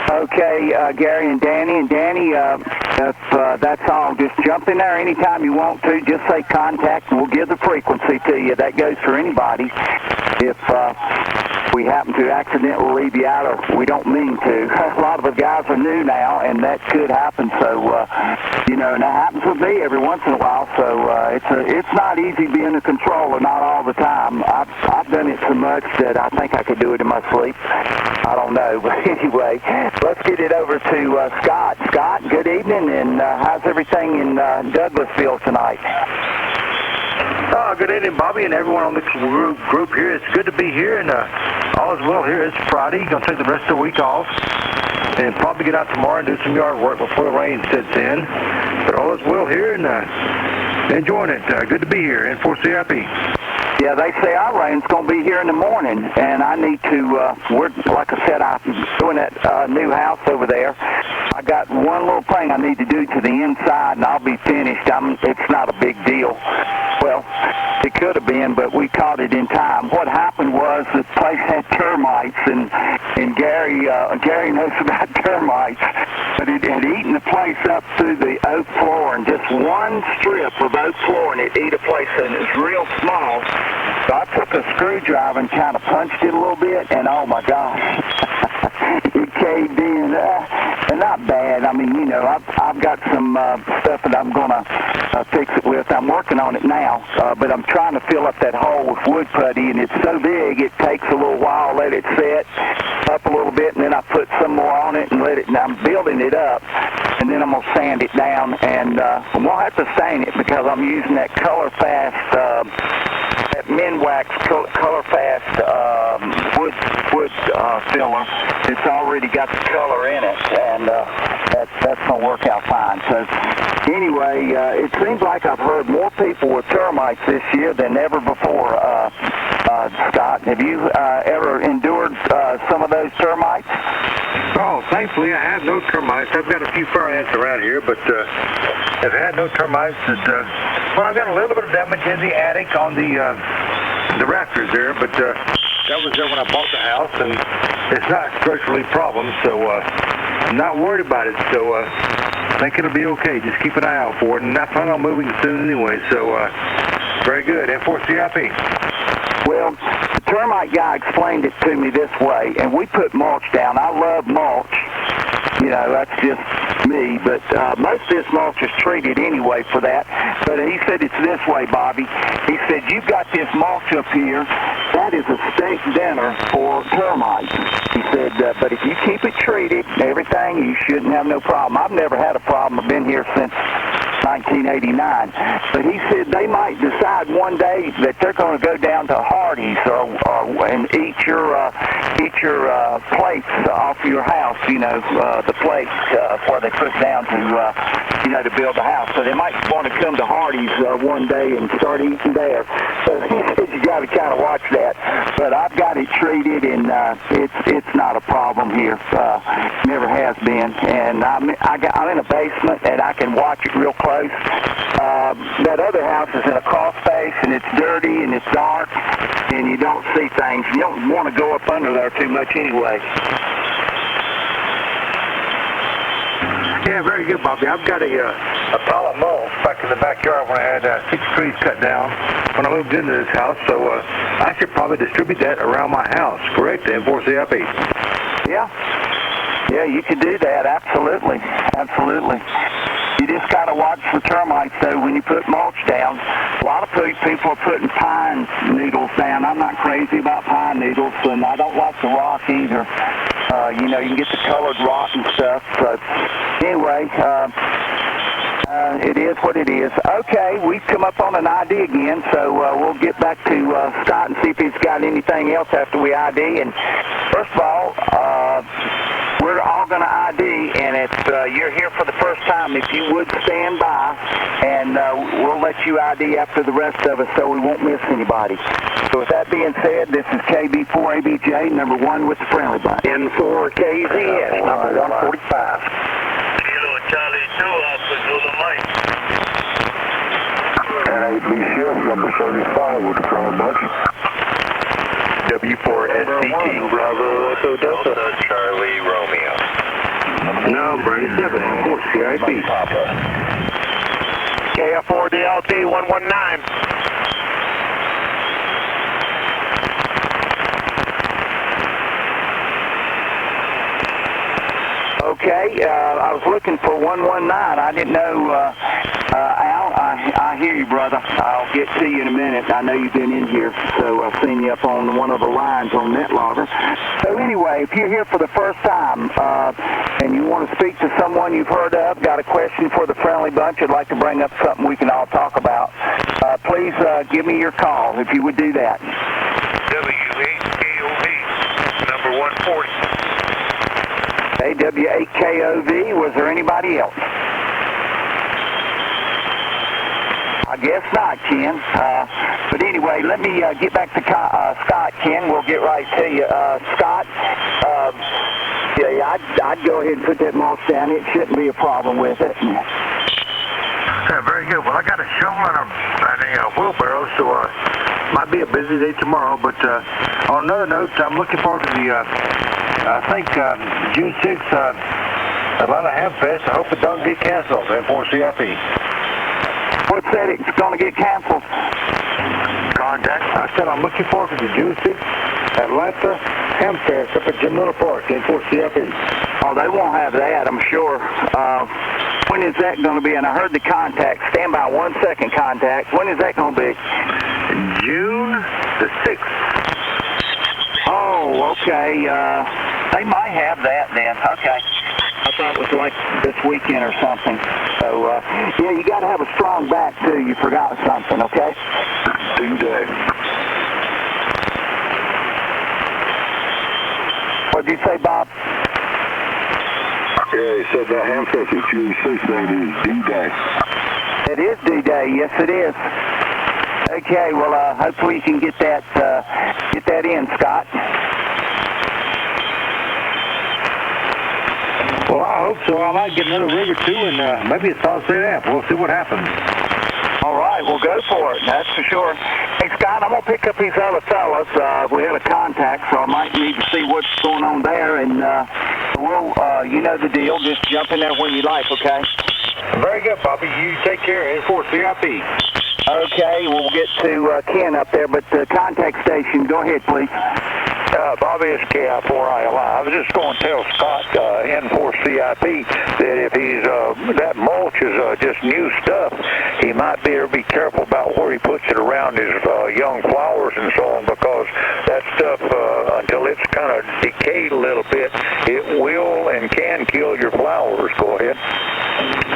Okay, Gary and Danny. If that's all, just jump in there anytime you want to. Just say contact, and we'll give the frequency to you. That goes for anybody. If we happen to accidentally leave you out, or we don't mean to. A lot of the guys are new now, and that could happen. So, and that happens with me every once in a while. So it's not easy being a controller, not all the time. I've done it so much that I think I could do it in my sleep. I don't know, but anyway, let's get it over to Scott. Scott, good evening, and how's everything in Douglasville tonight? Good evening, Bobby, and everyone on this group here. It's good to be here, and all is well here. It's Friday. Going to take the rest of the week off, and probably get out tomorrow and do some yard work before the rain sets in. But all is well here, and enjoying it. Good to be here in Fort CIP. Yeah, they say our rain's going to be here in the morning, and I need to, like I said, I'm doing that new house over there. I got one little thing I need to do to the inside, and I'll be finished. It's not a big deal. Well, it could have been, but we caught it in time. What happened was the place had termites, and Gary knows about termites, but it had eaten the place up through the oak floor, and just one strip of oak floor, and it ate a place, and it was real small. So I took a screwdriver and kind of punched it a little bit, and oh my gosh, it caved in. And not not bad. I mean, you know, I've got some stuff that I'm going to fix it with. I'm working on it now, but I'm trying to fill up that hole with wood putty, and it's so big it takes a little while. Let it set up a little bit, and then I put some more on it and let it. And I'm building it up, and then I'm gonna sand it down, and I won't have to stain it because I'm using that Color Fast, that Minwax Color Fast wood filler. It's already got the color in it, and that's gonna work out fine. So anyway, it seems like I've heard more people with termites this year than ever before. Scott, have you ever endured some of those termites? Oh, thankfully I have no termites. I've got a few fur ants around here, but I've had no termites. Well, I've got a little bit of damage in the attic on the rafters there, but that was there when I bought the house, and it's not structurally a problem, so I'm not worried about it. So I think it'll be okay. Just keep an eye out for it, and I plan on moving soon anyway. So very good. N4CIP. Well, the termite guy explained it to me this way, and we put mulch down. I love mulch. You know, that's just me, but most of this mulch is treated anyway for that. But he said it's this way, Bobby. He said, you've got this mulch up here. That is a steak dinner for termites. He said, but if you keep it treated and everything, you shouldn't have no problem. I've never had a problem. I've been here since 1989. But he said they might decide one day that they're going to go down to Hardee's and eat your plates off your house, you know, the plates where they put down to, you know, to build the house. So they might want to come to Hardee's one day and start eating there. So he said you got to kind of watch that. But I've got it treated, and it's not a problem here. Never has been. And I'm in a basement, and I can watch it real close. That other house is in a crawl space, and it's dirty and it's dark, and you don't see things. You don't want to go up under there too much anyway. Yeah, very good, Bobby. I've got a pile of mulch back in the backyard when I had 6 trees cut down when I moved into this house, so I should probably distribute that around my house, correct, N4CIP? Yeah, you could do that, absolutely. You just got to watch for termites, though, when you put mulch down. A lot of people are putting pine needles down. I'm not crazy about pine needles, and I don't like the rock either. You know, you can get the colored rock and stuff. But anyway, it is what it is. Okay, we've come up on an ID again, so we'll get back to Scott and see if he's got anything else after we ID. And first of all, we're all going to ID, and if you're here for the first time, if you would stand by, and we'll let you ID after the rest of us so we won't miss anybody. So with that being said, this is KB4ABJ, number 1 with the Friendly Bunch. N4KZS, number 145. Kilo Charlie 2, Officer the mic. NABCS, number 35 with the Friendly Bunch. W4SCT. Bravo, Echo Delta. Charlie Romeo. Number 87, N4CIP. KF4DLT 119. Okay, I was looking for 119. I didn't know, Al, I hear you, brother. I'll get to you in a minute. I know you've been in here, so I've seen you up on one of the lines on NetLogger. So anyway, if you're here for the first time and you want to speak to someone you've heard of, got a question for the Friendly Bunch, I'd like to bring up something we can all talk about, please give me your call if you would do that. W8KOV, number 140. W8KOV, was there anybody else? I guess not, Ken. But anyway, let me get back to Scott, Ken. We'll get right to you. Scott, yeah, I'd go ahead and put that mulch down. It shouldn't be a problem with it. Yeah, very good. Well, I got a shovel and a wheelbarrow, so might be a busy day tomorrow. But on another note, I'm looking forward to the, I think, June 6th Atlanta Ham Fest. I hope it don't get canceled, N4CIP. What said it's going to get canceled? Contact. I said I'm looking forward to the June 6th Atlanta Ham Fest up at Jim Miller Park, N4CIP. Oh, they won't have that, I'm sure. When is that going to be? And I heard the contact. Stand by 1 second, contact. When is that going to be? June the 6th. Oh, okay. They might have that then. Okay. I thought it was like this weekend or something. So, yeah, you got to have a strong back, too. You forgot something, okay? D-Day. What did you say, Bob? Yeah, he said that Hamfest is June 6th, that is D-Day. It is D-Day. Yes, it is. Okay, well, hopefully you can get that in, Scott. Well, I hope so. I might get another rig or two, and maybe it's all set up. We'll see what happens. All right, we'll go for it. That's for sure. Hey, Scott, I'm going to pick up these other fellas. We had a contact, so I might need to see what's going on there, and we'll, you know the deal. Just jump in there when you like, okay? Very good, Bobby. You take care. Air Force VIP. Okay, we'll get to Ken up there, but the contact station, go ahead, please. Bobby, it's KI4ILI. I was just going to tell Scott, N4CIP, that if he's, that mulch is just new stuff, he might better be careful about where he puts it around his young flowers and so on, because that stuff, until it's kind of decayed a little bit, it will and can kill your flowers. Go ahead.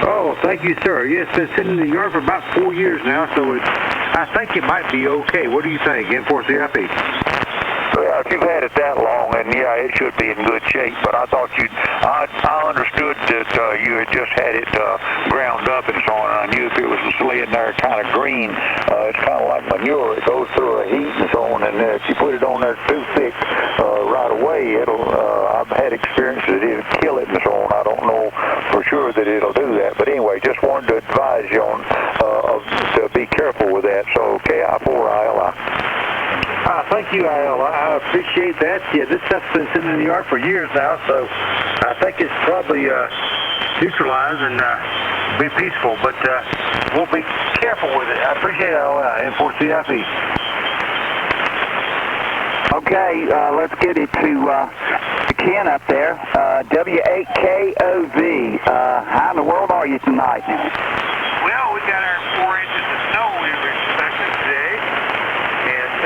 Oh, thank you, sir. Yeah, it's been sitting in the yard for about 4 years now, so I think it might be okay. What do you think, N4CIP? Well, if you've had it that long, and yeah, it should be in good shape. But I thought I understood that you had just had it ground up and so on. And I knew if it was laying there kind of green, it's kind of like manure. It goes through a heat and so on. And if you put it on there too thick right away, it'll. I've had experience that it'll kill it and so on. I don't know for sure that it'll do that. But anyway, just wanted to advise you on to be careful with that. So KI4ILI. Thank you, I appreciate that. Yeah, this stuff's been sitting in the yard for years now, so I think it's probably neutralized and be peaceful, but we'll be careful with it. I appreciate it, N4CIP. Okay, let's get it to Ken up there. W8KOV. How in the world are you tonight? Well, we got our 4 inches of snow we were expecting today, and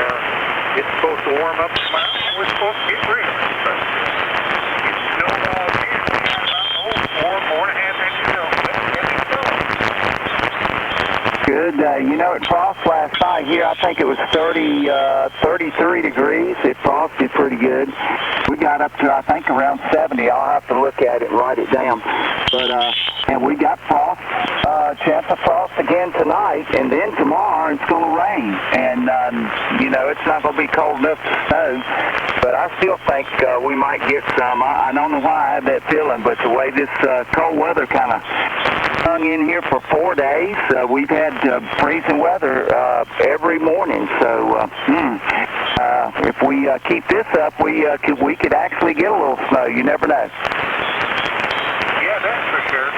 it's supposed to warm up tomorrow. We're supposed to get rid of it, but it's snowed all here. We got about 4.5 inches of heavy snow. Good. You know, it frosted last night here. I think it was 33 degrees. It frosted pretty good. We got up to, I think, around 70. I'll have to look at it and write it down. But, and we got frost, chance of frost again tonight, and then tomorrow it's going to rain. And, you know, it's not going to be cold enough to snow. But I still think we might get some. I don't know why I have that feeling, but the way this cold weather kind of hung in here for 4 days, we've had freezing weather every morning. So if we keep this up, we could actually get a little snow. You never know. Yeah, that's for sure.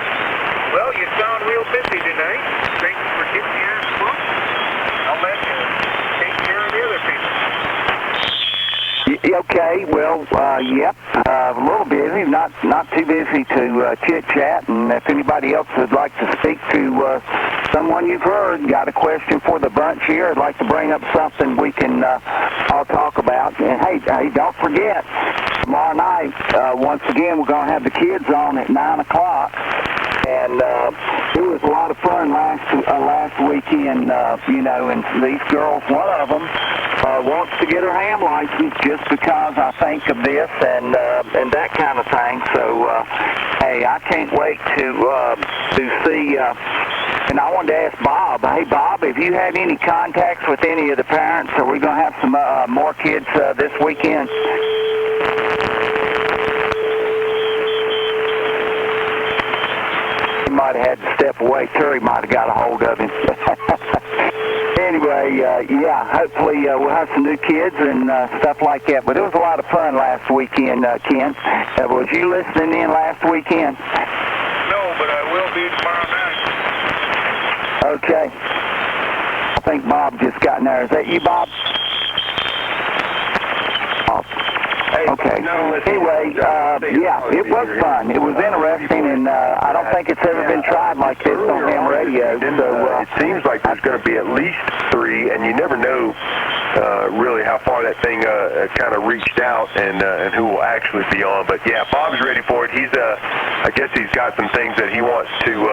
Well, you sound real busy tonight. Thank you for getting here in the book. I'll let you take care of the other people. Okay, well, yep, a little busy, not too busy to chit-chat, and if anybody else would like to speak to someone you've heard, got a question for the bunch here, I'd like to bring up something we can all talk about. And hey, don't forget, tomorrow night, once again, we're going to have the kids on at 9 o'clock. And it was a lot of fun last weekend, you know, and these girls, one of them wants to get her ham license just because I think of this and that kind of thing. So, hey, I can't wait to see, and I wanted to ask Bob, hey, Bob, have you had any contacts with any of the parents? Are we going to have some more kids this weekend? Might have had to step away. Terry might have got a hold of him. Anyway, yeah, hopefully we'll have some new kids and stuff like that. But it was a lot of fun last weekend, Ken. Was you listening in last weekend? No, but I will be tomorrow night. Okay. I think Bob just got in there. Is that you, Bob? Oh. Okay. Anyway, yeah, it was fun. It was interesting, and I don't think it's ever been tried like this on ham radio. So it seems like there's going to be at least 3, and you never know really how far that thing kind of reached out and who will actually be on. But yeah, Bob's ready for it. He's I guess he's got some things that he wants to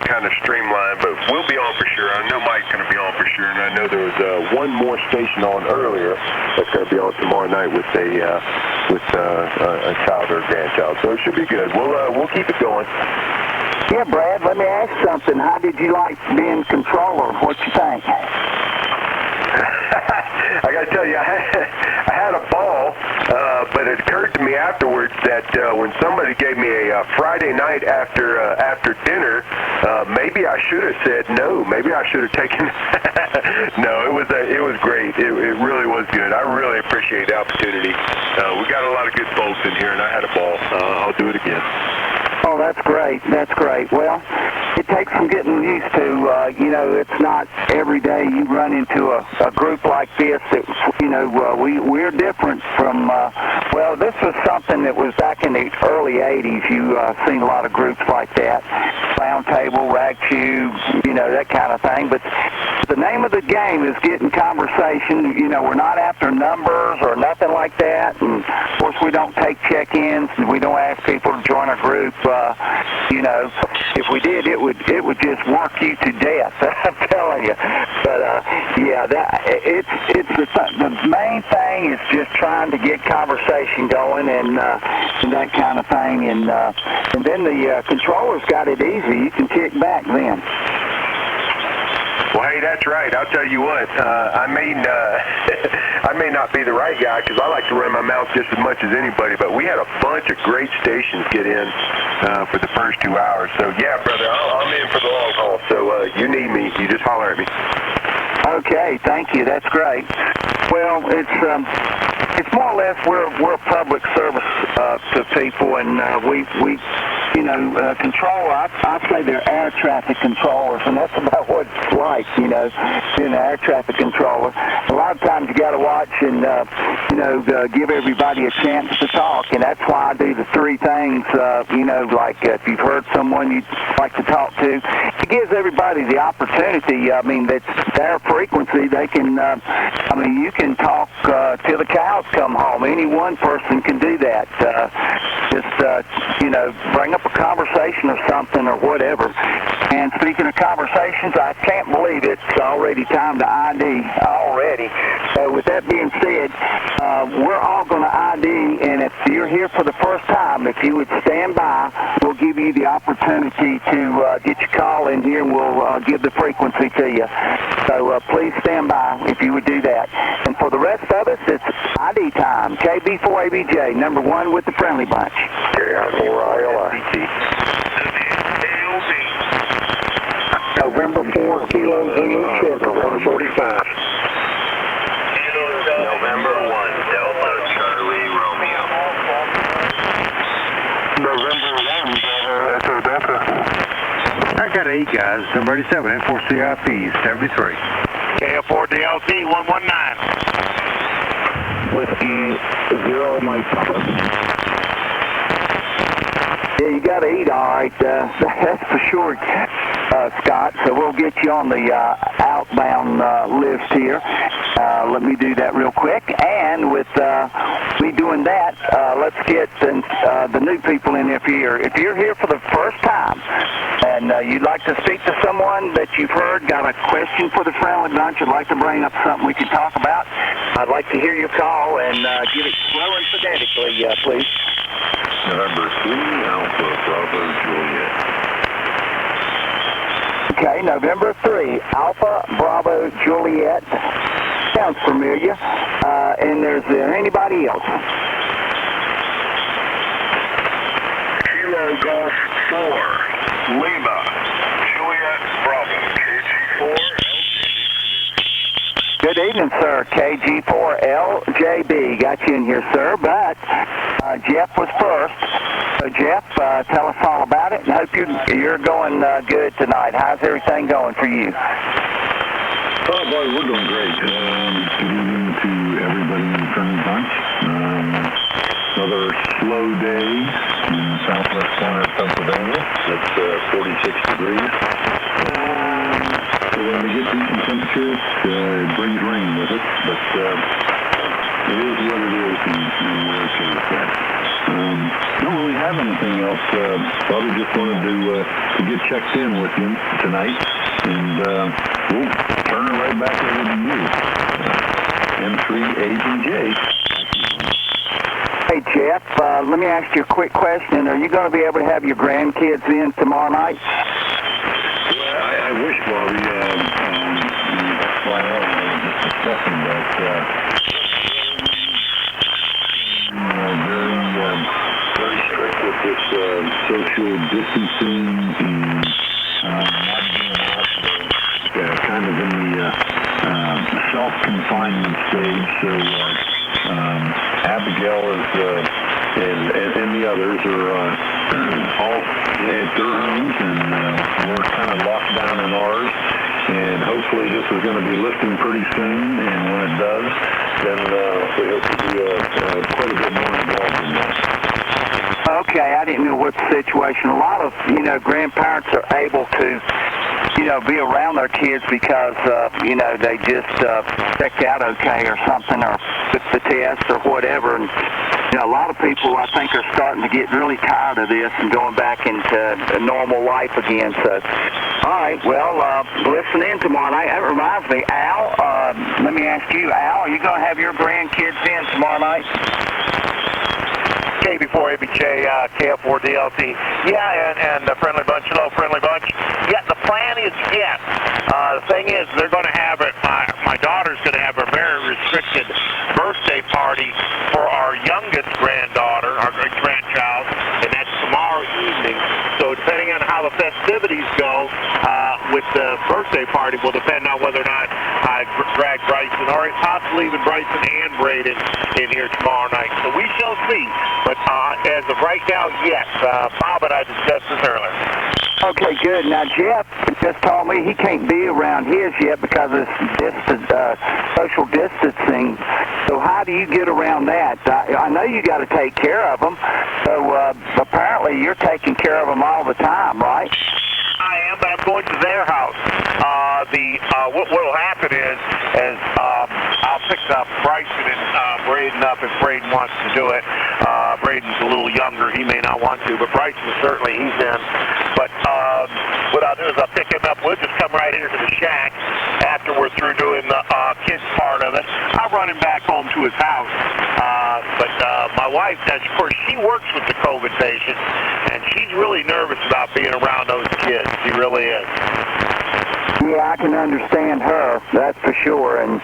kind of streamline, but we'll be on for sure. I know Mike's going to be on for sure, and I know there was one more station on earlier that's going to be on tomorrow night with a child or a grandchild. So it should be good. We'll keep it going. Yeah, Brad, let me ask something. How did you like being controller? What you think? I got to tell you, I had a ball, but it occurred to me afterwards that when somebody gave me a Friday night after dinner, maybe I should have said no. Maybe I should have taken. No, it was great. It really was good. I really appreciate the opportunity. We got a lot of good folks in here, and I had a ball. I'll do it again. Oh, that's great. That's great. Well, it takes some getting used to. It's not every day you run into a group like this. That, we're different from, this was something that was back in the early 80s. You seen a lot of groups like that. Round table, rag chew, that kind of thing. But the name of the game is getting conversation. We're not after numbers or nothing like that. And, of course, we don't take check-ins, and we don't ask people to join a group. If we did, it would just work you to death. I'm telling you. But the main thing is just trying to get conversation going and that kind of thing. And then the controller's got it easy. You can kick back then. Well, hey, that's right. I'll tell you what. I may not be the right guy because I like to run my mouth just as much as anybody, but we had a bunch of great stations get in for the first 2 hours. So, yeah, brother, I'm in for the long haul. So you need me, you just holler at me. Okay, thank you. That's great. Well, it's more or less we're public service to people, and we control. I say they're air traffic controllers, and that's about what it's like, being an air traffic controller. A lot of times you got to watch and give everybody a chance to talk, and that's why I do the 3 things. Like if you've heard someone you'd like to talk to, it gives everybody the opportunity. I mean, that's their frequency. They can. You can talk till the cows come home. Any one person can do that. Bring up a conversation or something or whatever. And speaking of conversations, I can't believe it's already time to ID already. So with that being said, we're all going to ID, and if you're here for the first time, if you would stand by, we'll give you the opportunity to get your call in here, and we'll give the frequency to you. So please stand by if you would do that. And for the rest of us, it's ID time. KB4ABJ, number 1 with the friendly bunch. KI4ILI. November 4, Kilo Zulu Sugar, 145. November 1, Delta Charlie Romeo. November 1, Echo Delta. I got 8 guys, number 87, N4CIP, 73. KF4DLT 119. Whiskey 0, Mike Papa. Yeah, you got to eat all right. That's for sure, Scott. So we'll get you on the outbound list here. Let me do that real quick. And with me doing that, let's get the new people in here. If you're here for the first time and you'd like to speak to someone that you've heard, got a question for the friendly bunch, would like to bring up something we can talk about, I'd like to hear your call and give it slow and phonetically, please. November 3, Alpha Bravo Juliet. Okay, November 3, Alpha Bravo Juliet. Sounds familiar. And is there anybody else? Kilo Golf 4, Lima, Juliet Bravo, KG4, Good evening, sir. KG4LJB. Got you in here, sir. But Jeff was first. So, Jeff, tell us all about it, and hope you're going good tonight. How's everything going for you? Oh, boy, we're doing great. Good evening to everybody in the Friendly Bunch. Another slow day in the southwest corner of Pennsylvania. It's 46 degrees. So when we get decent temperatures, it brings rain with it, but it is what it is, and we're okay with that. Don't really have anything else. Probably just wanted to get checked in with you tonight, and we'll turn it right back over to you. M3 Agent J. Hey, Jeff, let me ask you a quick question. Are you going to be able to have your grandkids in tomorrow night? Well, I wish, Bobby. That's why I was just discussing that. Very strict with this social distancing and not being out, kind of in the self-confinement stage. So Abigail is and the others are all at their homes, and we're kind of locked down in ours. And hopefully this is going to be lifting pretty soon, and when it does, then we hope to be quite a bit more involved in that. Okay, I didn't know what the situation. A lot of, grandparents are able to, be around their kids because, they just checked out okay or something, or took the test or whatever. And, a lot of people, I think, are starting to get really tired of this and going back into normal life again. So, all right, well, listen in tomorrow night. That reminds me, Al, let me ask you, Al, are you going to have your grandkids in tomorrow night? K-before ABJ, KF4DLT. Yeah, and the Friendly Bunch. Hello, Friendly Bunch. Yeah, the plan is yes. The thing is, they're going to have it. My daughter's going to have a very restricted birthday party for our youngest granddaughter, our great-grandchild, and that's tomorrow evening. So depending on how the festivities go with the birthday party will depend on whether or not I drag Bryson, or possibly even Bryson and Braden in here tomorrow night. So we shall see. But as of right now, yes. Bob and I discussed this earlier. Okay, good. Now, Jeff just told me he can't be around his yet because of social distancing. So how do you get around that? I know you got to take care of them. So apparently you're taking care of them all the time, right? I am, but I'm going to their house. What will happen is I'll pick up Bryson and Braden up if Braden wants to do it. Braden's a little younger; he may not want to, but Bryson certainly he's in. But what I'll do is I'll pick him up. We'll just come right here to the shack after we're through doing the kids part of it. I'll run him back home to his house. But my wife, of course, she works with the COVID patients, and she's really nervous about being around those kids. She really is. Yeah, I can understand her, that's for sure. And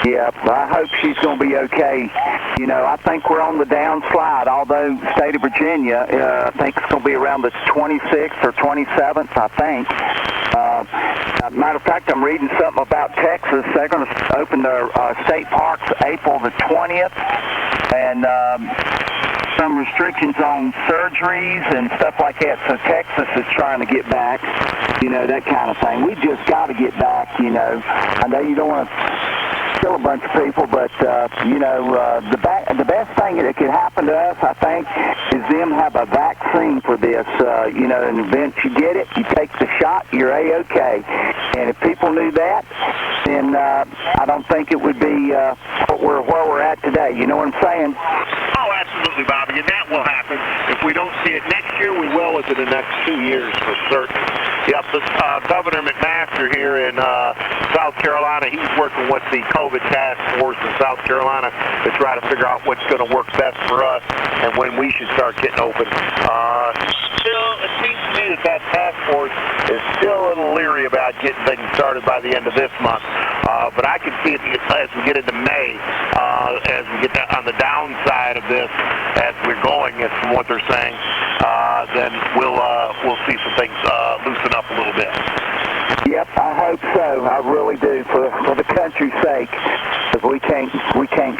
yeah, I hope she's going to be okay. I think we're on the downslide, although the state of Virginia, I think it's going to be around the 26th or 27th, I think. Matter of fact, I'm reading something about Texas. They're going to open their state parks April the 20th, and some restrictions on surgeries and stuff like that. So Texas is trying to get back, that kind of thing. We just got to get back, I know you don't want to kill a bunch of people, but, the best thing that could happen to us, I think, is them have a vaccine for this. In the event you get it, you take the shot, you're A-OK. And if people knew that, then I don't think it would be where we're at today. You know what I'm saying? Oh, absolutely, Bobby, and that will happen. If we don't see it next year, we will within the next 2 years for certain. Yep, this Governor McMaster here in South Carolina, he's working with the COVID task force in South Carolina to try to figure out what's going to work best for us and when we should start getting open. Still, it seems to me that task force is still a little leery about getting things started by the end of this month. But I can see it as we get into May, as we get on the downside of this, as we're going, as from what they're saying, then we'll see some things loosen up a little bit. Yep, I hope so. I really do, for the country's sake. Because we can't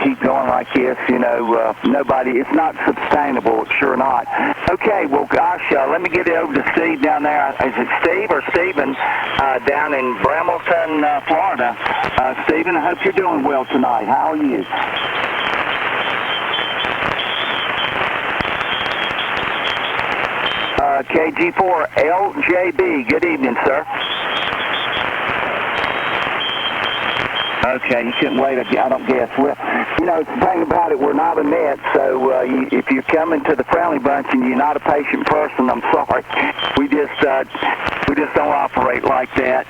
keep going like this. You know, nobody. It's not sustainable. It's sure not. Okay, well, gosh, let me get it over to Steve down there. Is it Steve or Stephen down in Brambleton, Florida? Stephen, I hope you're doing well tonight. How are you? KG4LJB. Good evening, sir. Okay, you couldn't wait, I don't guess. Well, you know, the thing about it, we're not a net, so if you're coming to the Friendly Bunch and you're not a patient person, I'm sorry. We just don't operate like that.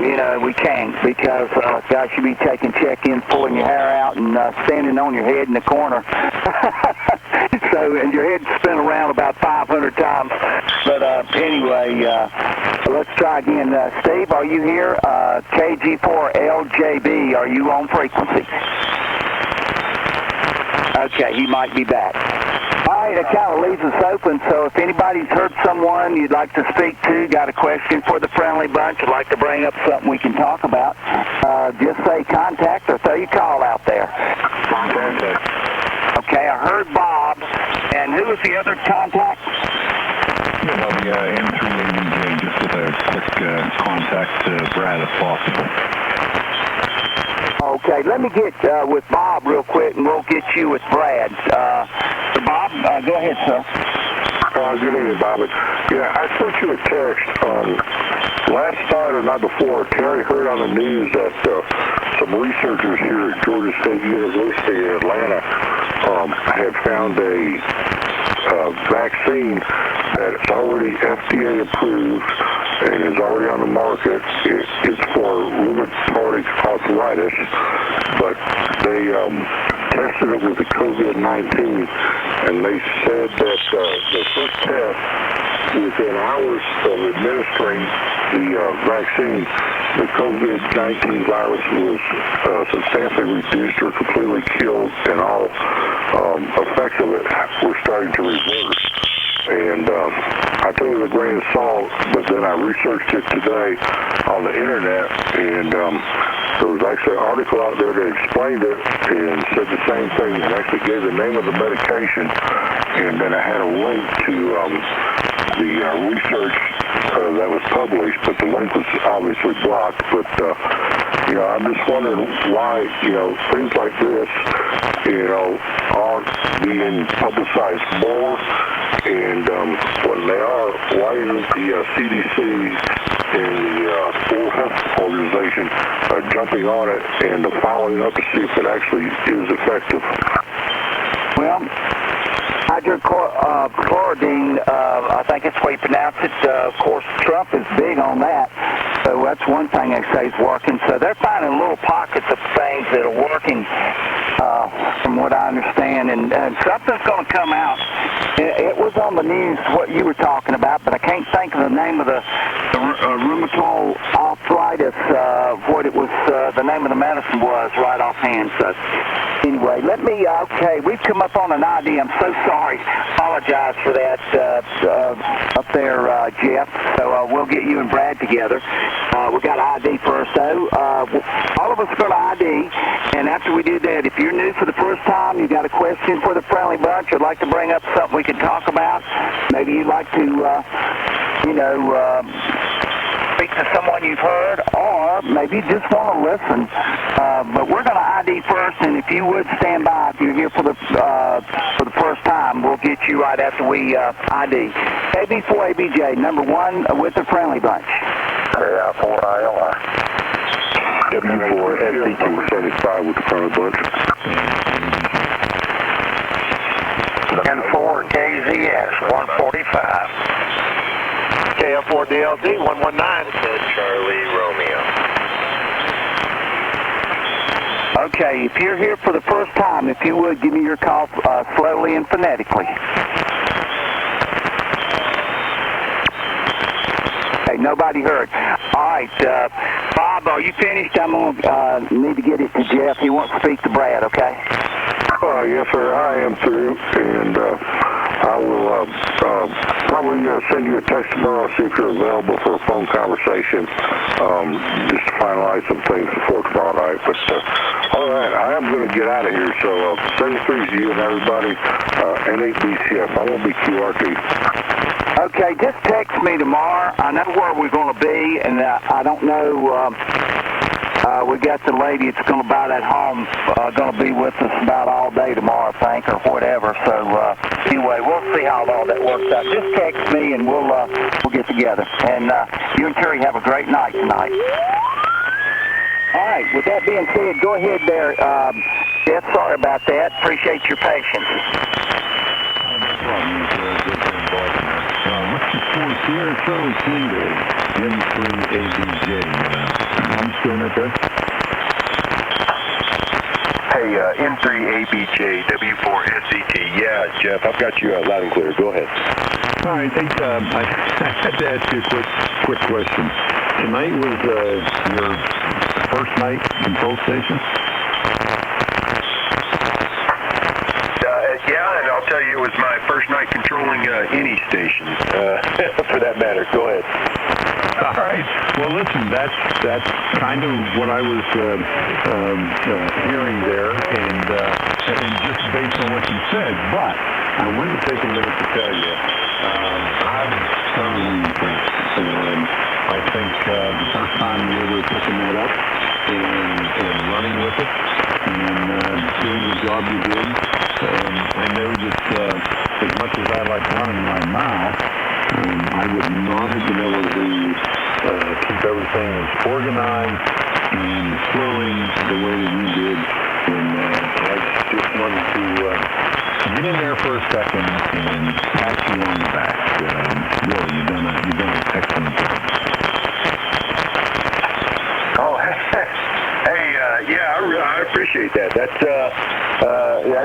You know, we can't because, gosh, you be taking check-ins, pulling your hair out, and standing on your head in the corner. So, and your head's spin around about 500 times. But anyway, let's try again. Steve, are you here? KG4LJB, are you on frequency? Okay, he might be back. All right, that kind of leaves us open, so if anybody's heard someone you'd like to speak to, got a question for the Friendly Bunch, would like to bring up something we can talk about, just say contact or throw your call out there. Okay, I heard Bob, and who was the other contact? Yeah, Bobby, M3ABJ, just with a quick contact to Brad if possible. Okay, let me get with Bob real quick, and we'll get you with Brad. Bob, go ahead, sir. Good evening, Bobby. Yeah, I sent you a text last night or night before. Terry heard on the news that some researchers here at Georgia State University in Atlanta had found a vaccine that's already FDA approved and is already on the market. It's for rheumatoid arthritis, but they tested it with the COVID-19, and they said that the first test, within hours of administering the vaccine, the COVID-19 virus was substantially reduced or completely killed, and all effects of it were starting to reverse. And I took it with a grain of salt, but then I researched it today on the internet, and there was actually an article out there that explained it and said the same thing, and actually gave the name of the medication, and then I had a link to the research that was published, but the link was obviously blocked. But you know, I'm just wondering why, you know, things like this, you know, aren't being publicized more. And when they are, why isn't the CDC and the World Health Organization jumping on it and following up to see if it actually is effective? Well, hydrochloroquine, I think that's the way you pronounce it. Of course, Trump is big on that. So that's one thing they say is working. So they're finding little pockets of things that are working, from what I understand. And something's going to come out. It was on the news, what you were talking about, but I can't think of the name of the rheumatoid arthritis, what it was, the name of the medicine was right offhand. So anyway, okay, we've come up on an ID. I'm so sorry. Apologize for that up there, Jeff. So we'll get you and Brad together. We got ID first, though. All of us are going to ID, and after we do that, if you're new for the first time, you got a question for the Friendly Bunch, or like to bring up something we can talk about, maybe you'd like to, speak to someone you've heard, or maybe you just want to listen. But we're going to ID first, and if you would stand by, if you're here for the first time, we'll get you right after we ID. KB4ABJ, number 1 with the Friendly Bunch. KI4ILI. W4SC275 with the Friendly Bunch. And 4KZS 145. KF4DLD 119. Charlie Romeo. Okay, if you're here for the first time, if you would, give me your call slowly and phonetically. Okay, nobody heard. All right, Bob, are you finished? I'm going to need to get it to Jeff. He wants to speak to Brad, okay? Yes, sir, I am through, and I will probably send you a text tomorrow, see if you're available for a phone conversation, just to finalize some things before tomorrow night. But all right, I am going to get out of here, so 73 to you and everybody, N8BCF. I won't be QRT. Okay, just text me tomorrow. I know where we're going to be, and I don't know. We got the lady that's going to buy that home going to be with us about all day tomorrow, I think, or whatever. So anyway, we'll see how all that works out. Just text me, and we'll get together. And you and Terry have a great night tonight. All right. With that being said, go ahead there, Jeff. Sorry about that. Appreciate your patience. What's the score here? Charlie Tango, N3ABJ. I'm still right there. Hey, N3ABJ, W4SET. Yeah, Jeff, I've got you loud and clear. Go ahead. All right, I had to ask you a quick question. Tonight was your first night control station? Yeah, and I'll tell you, it was my first night controlling any station, for that matter. Go ahead. All right. Well, listen, that's kind of what I was hearing there, and just based on what you said. But I wanted to take a minute to tell you, I'm thoroughly impressed. I think the first time you were picking that up and running with it and doing the job you did, I know that as much as I like running my mouth, I would not have been able to keep everything as organized and flowing the way that you did. And I just wanted to get in there for a second and pat you on the back. Really, you've done an excellent job. Oh, hey, yeah, I appreciate that.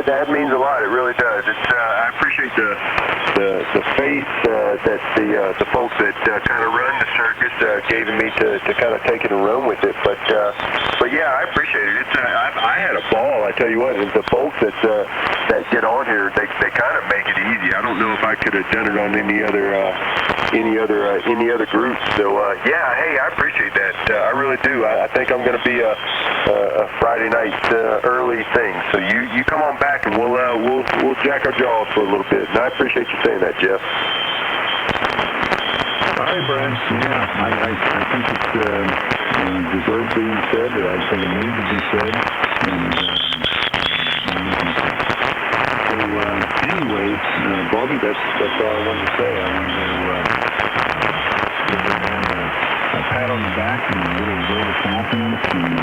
That means a lot. It really does. I appreciate the faith that the folks that kind of run the circus gave me to kind of take it and run with it. But yeah, I appreciate it. I had a ball. I tell you what, the folks that get on here, they kind of make it easy. I don't know if I could have done it on any other group. So yeah, hey, I appreciate that. I really do. I think I'm going to be a Friday night early thing. So you come on back and we'll jack our jaws for a little bit. And I appreciate you saying that, Jeff. All right, Brad. Yeah, I think it deserves being said. I think it needs to be said. And so anyway, Bobby, that's all I wanted to say. I wanted to give everyone a pat on the back and a little vote of confidence. And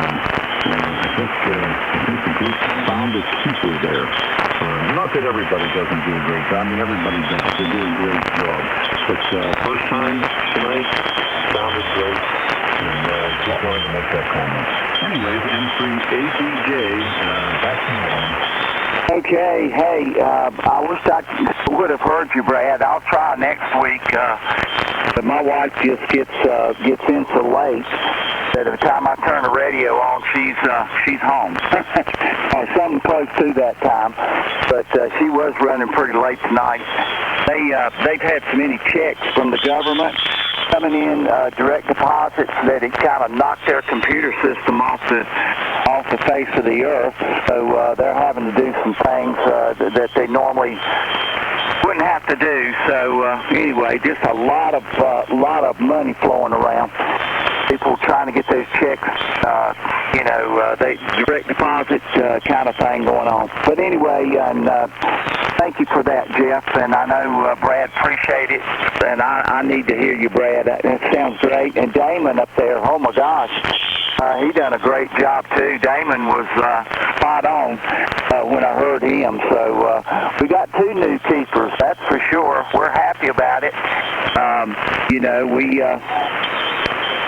I think the group found a keeper there. Not that everybody doesn't do a great job. I mean, everybody does. They do a great job. But first time tonight, sounded great. And just wanted to make that comment. Anyways, N3ABJ, back to you. Okay, hey, I wish I would have heard you, Brad. I'll try next week. But my wife just gets in so late that by the time I turn the radio on, she's home. Or something close to that time. But she was running pretty late tonight. They've had so many checks from the government coming in, direct deposits, that it kind of knocked their computer system off the face of the earth. So they're having to do some things that they normally wouldn't have to do. So anyway, just a lot of money flowing around. People trying to get those checks, they direct deposit kind of thing going on. But anyway, and thank you for that, Jeff. And I know Brad appreciate it, and I need to hear you, Brad. That sounds great. And Damon up there, oh my gosh, he done a great job too. Damon was spot on when I heard him. So we got 2 new keepers, that's for sure. We're happy about it.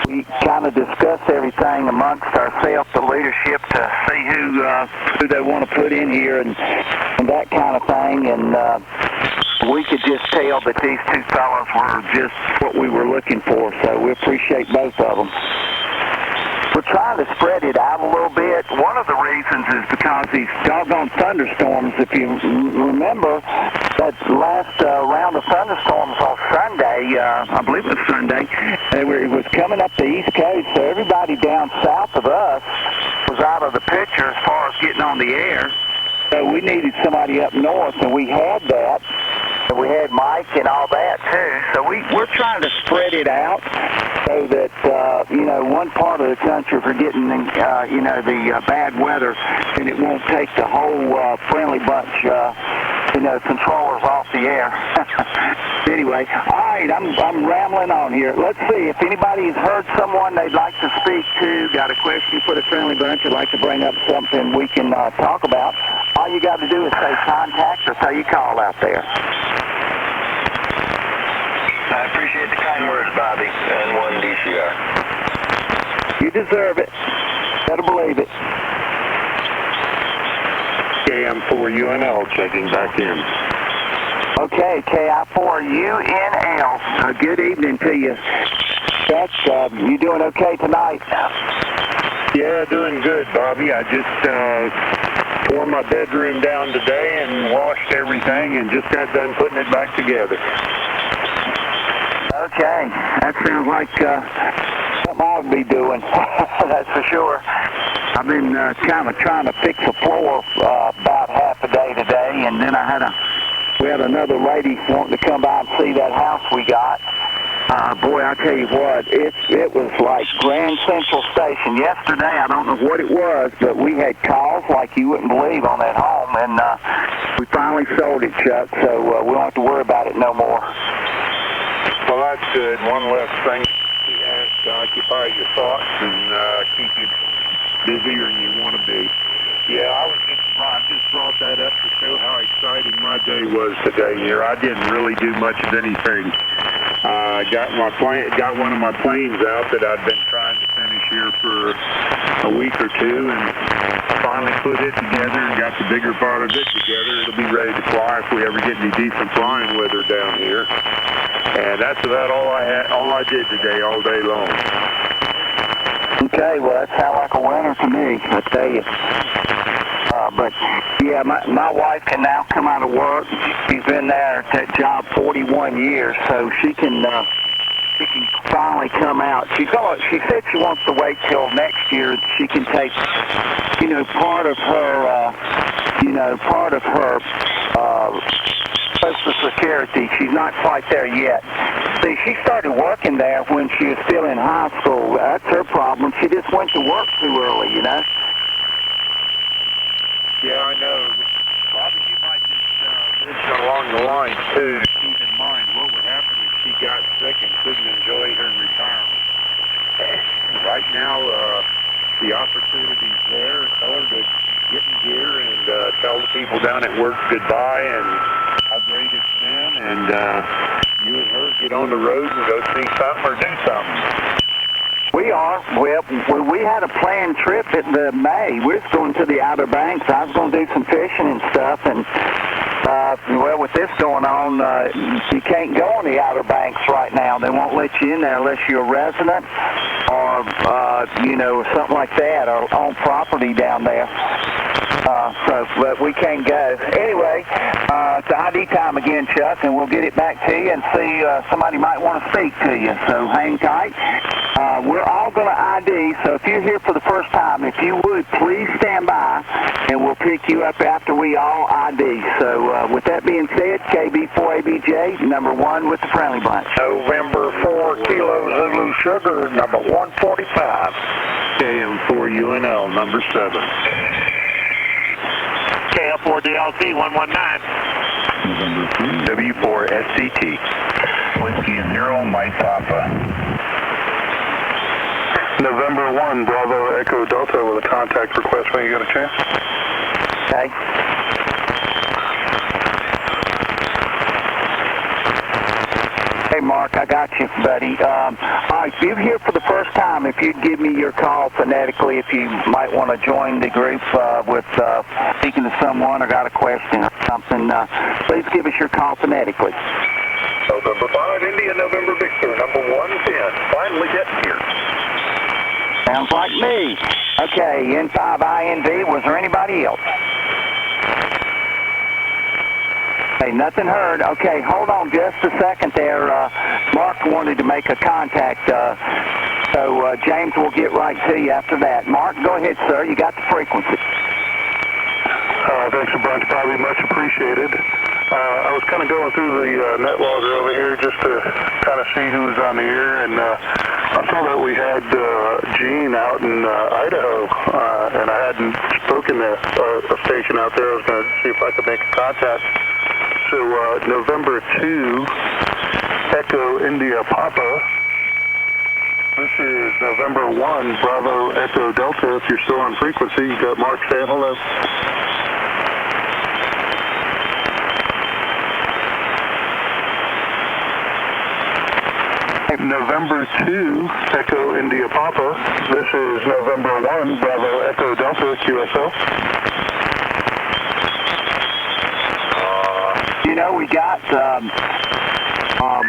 We kind of discuss everything amongst ourselves, the leadership, to see who they want to put in here and that kind of thing. And we could just tell that these 2 fellows were just what we were looking for. So we appreciate both of them. we're trying to spread it out a little bit. One of the reasons is because these doggone thunderstorms, if you remember that last round of thunderstorms on Sunday, I believe it was Sunday, it was coming up the East Coast, so everybody down south of us was out of the picture as far as getting on the air. So we needed somebody up north, and we had that. And we had Mike and all that, too. So we're trying to spread it out so that, one part of the country for getting, the bad weather, and it won't take the whole Friendly Bunch, controllers off the air. Anyway, all right, I'm rambling on here. Let's see, if anybody's heard someone they'd like to speak to, got a question for the Friendly Bunch, would like to bring up something we can talk about, all you got to do is say contact or say you call out there. I appreciate the kind words, Bobby, and one DCR. You deserve it. Better believe it. KM4UNL checking back in. Okay, KI4UNL. Good evening to you. Chuck, you doing okay tonight? Yeah, doing good, Bobby. I just tore my bedroom down today and washed everything and just got done putting it back together. Okay, that sounds like something I would be doing. That's for sure. I've been kind of trying to fix the floor about half a day today, and then we had another lady wanting to come by and see that house we got. Boy, I tell you what, it was like Grand Central Station. Yesterday, I don't know what it was, but we had calls like you wouldn't believe on that home, and we finally sold it, Chuck, so we don't have to worry about it no more. Well, that's good. One less thing to occupy your thoughts and keep you busier than you want to be. Yeah, I just brought that up to show how exciting my day was today here. I didn't really do much of anything. I got one of my planes out that I'd been trying to finish here for a week or two, and I finally put it together and got the bigger part of it together. It'll be ready to fly if we ever get any decent flying weather down here. And that's about all I did today, all day long. Okay, well, that sounds like a winner to me, I tell you. But, yeah, my wife can now come out of work. She's been there at that job 41 years, so she can finally come out. She said she wants to wait till next year. She can take, part of her Social Security. She's not quite there yet. See, she started working there when she was still in high school. That's her problem. She just went to work too early, Yeah, I know. Bobby, you might just mention along the line, too, to keep in mind what would happen if she got sick and couldn't enjoy her retirement. Right now, the opportunity's there. Tell her to get in gear and tell the people down at work goodbye and how great it's been. And you and her get on the road and go see something or do something. We are. We had a planned trip in May. We're just going to the Outer Banks. I was going to do some fishing and stuff, and with this going on, you can't go on the Outer Banks right now. They won't let you in there unless you're a resident or, something like that, or on property down there. But we can't go. Anyway, it's ID time again, Chuck, and we'll get it back to you and see somebody might want to speak to you. So hang tight. We're all going to ID, so if you're here for the first time, if you would, please stand by, and we'll pick you up after we all ID. So with that being said, KB4ABJ, number 1 with the Friendly Bunch. November 4 Kilo Zulu Sugar, number 145. KM4UNL, number 7. KL4DLC 119. W4SCT. Whiskey 0, Mike Papa. November 1, Bravo Echo Delta with a contact request when you get a chance. Okay. Hey, Mark, I got you, buddy. All right, if you're here for the first time, if you'd give me your call phonetically, if you might want to join the group with speaking to someone or got a question or something, please give us your call phonetically. November 5, India, November Victor, number 110. Finally getting here. Sounds like me. Okay, N5INV, was there anybody else? Hey, nothing heard. Okay, hold on just a second there. Mark wanted to make a contact, so James will get right to you after that. Mark, go ahead, sir. You got the frequency. Thanks a bunch, Bobby. Much appreciated. I was kind of going through the net logger over here just to kind of see who was on the air, and I saw that we had Gene out in Idaho, and I hadn't spoken to a station out there. I was going to see if I could make a contact. So November 2, Echo India Papa. This is November 1, Bravo Echo Delta. If you're still on frequency, you got Mark saying hello. November 2, Echo India Papa. This is November 1, Bravo Echo Delta, QSL. You know, we got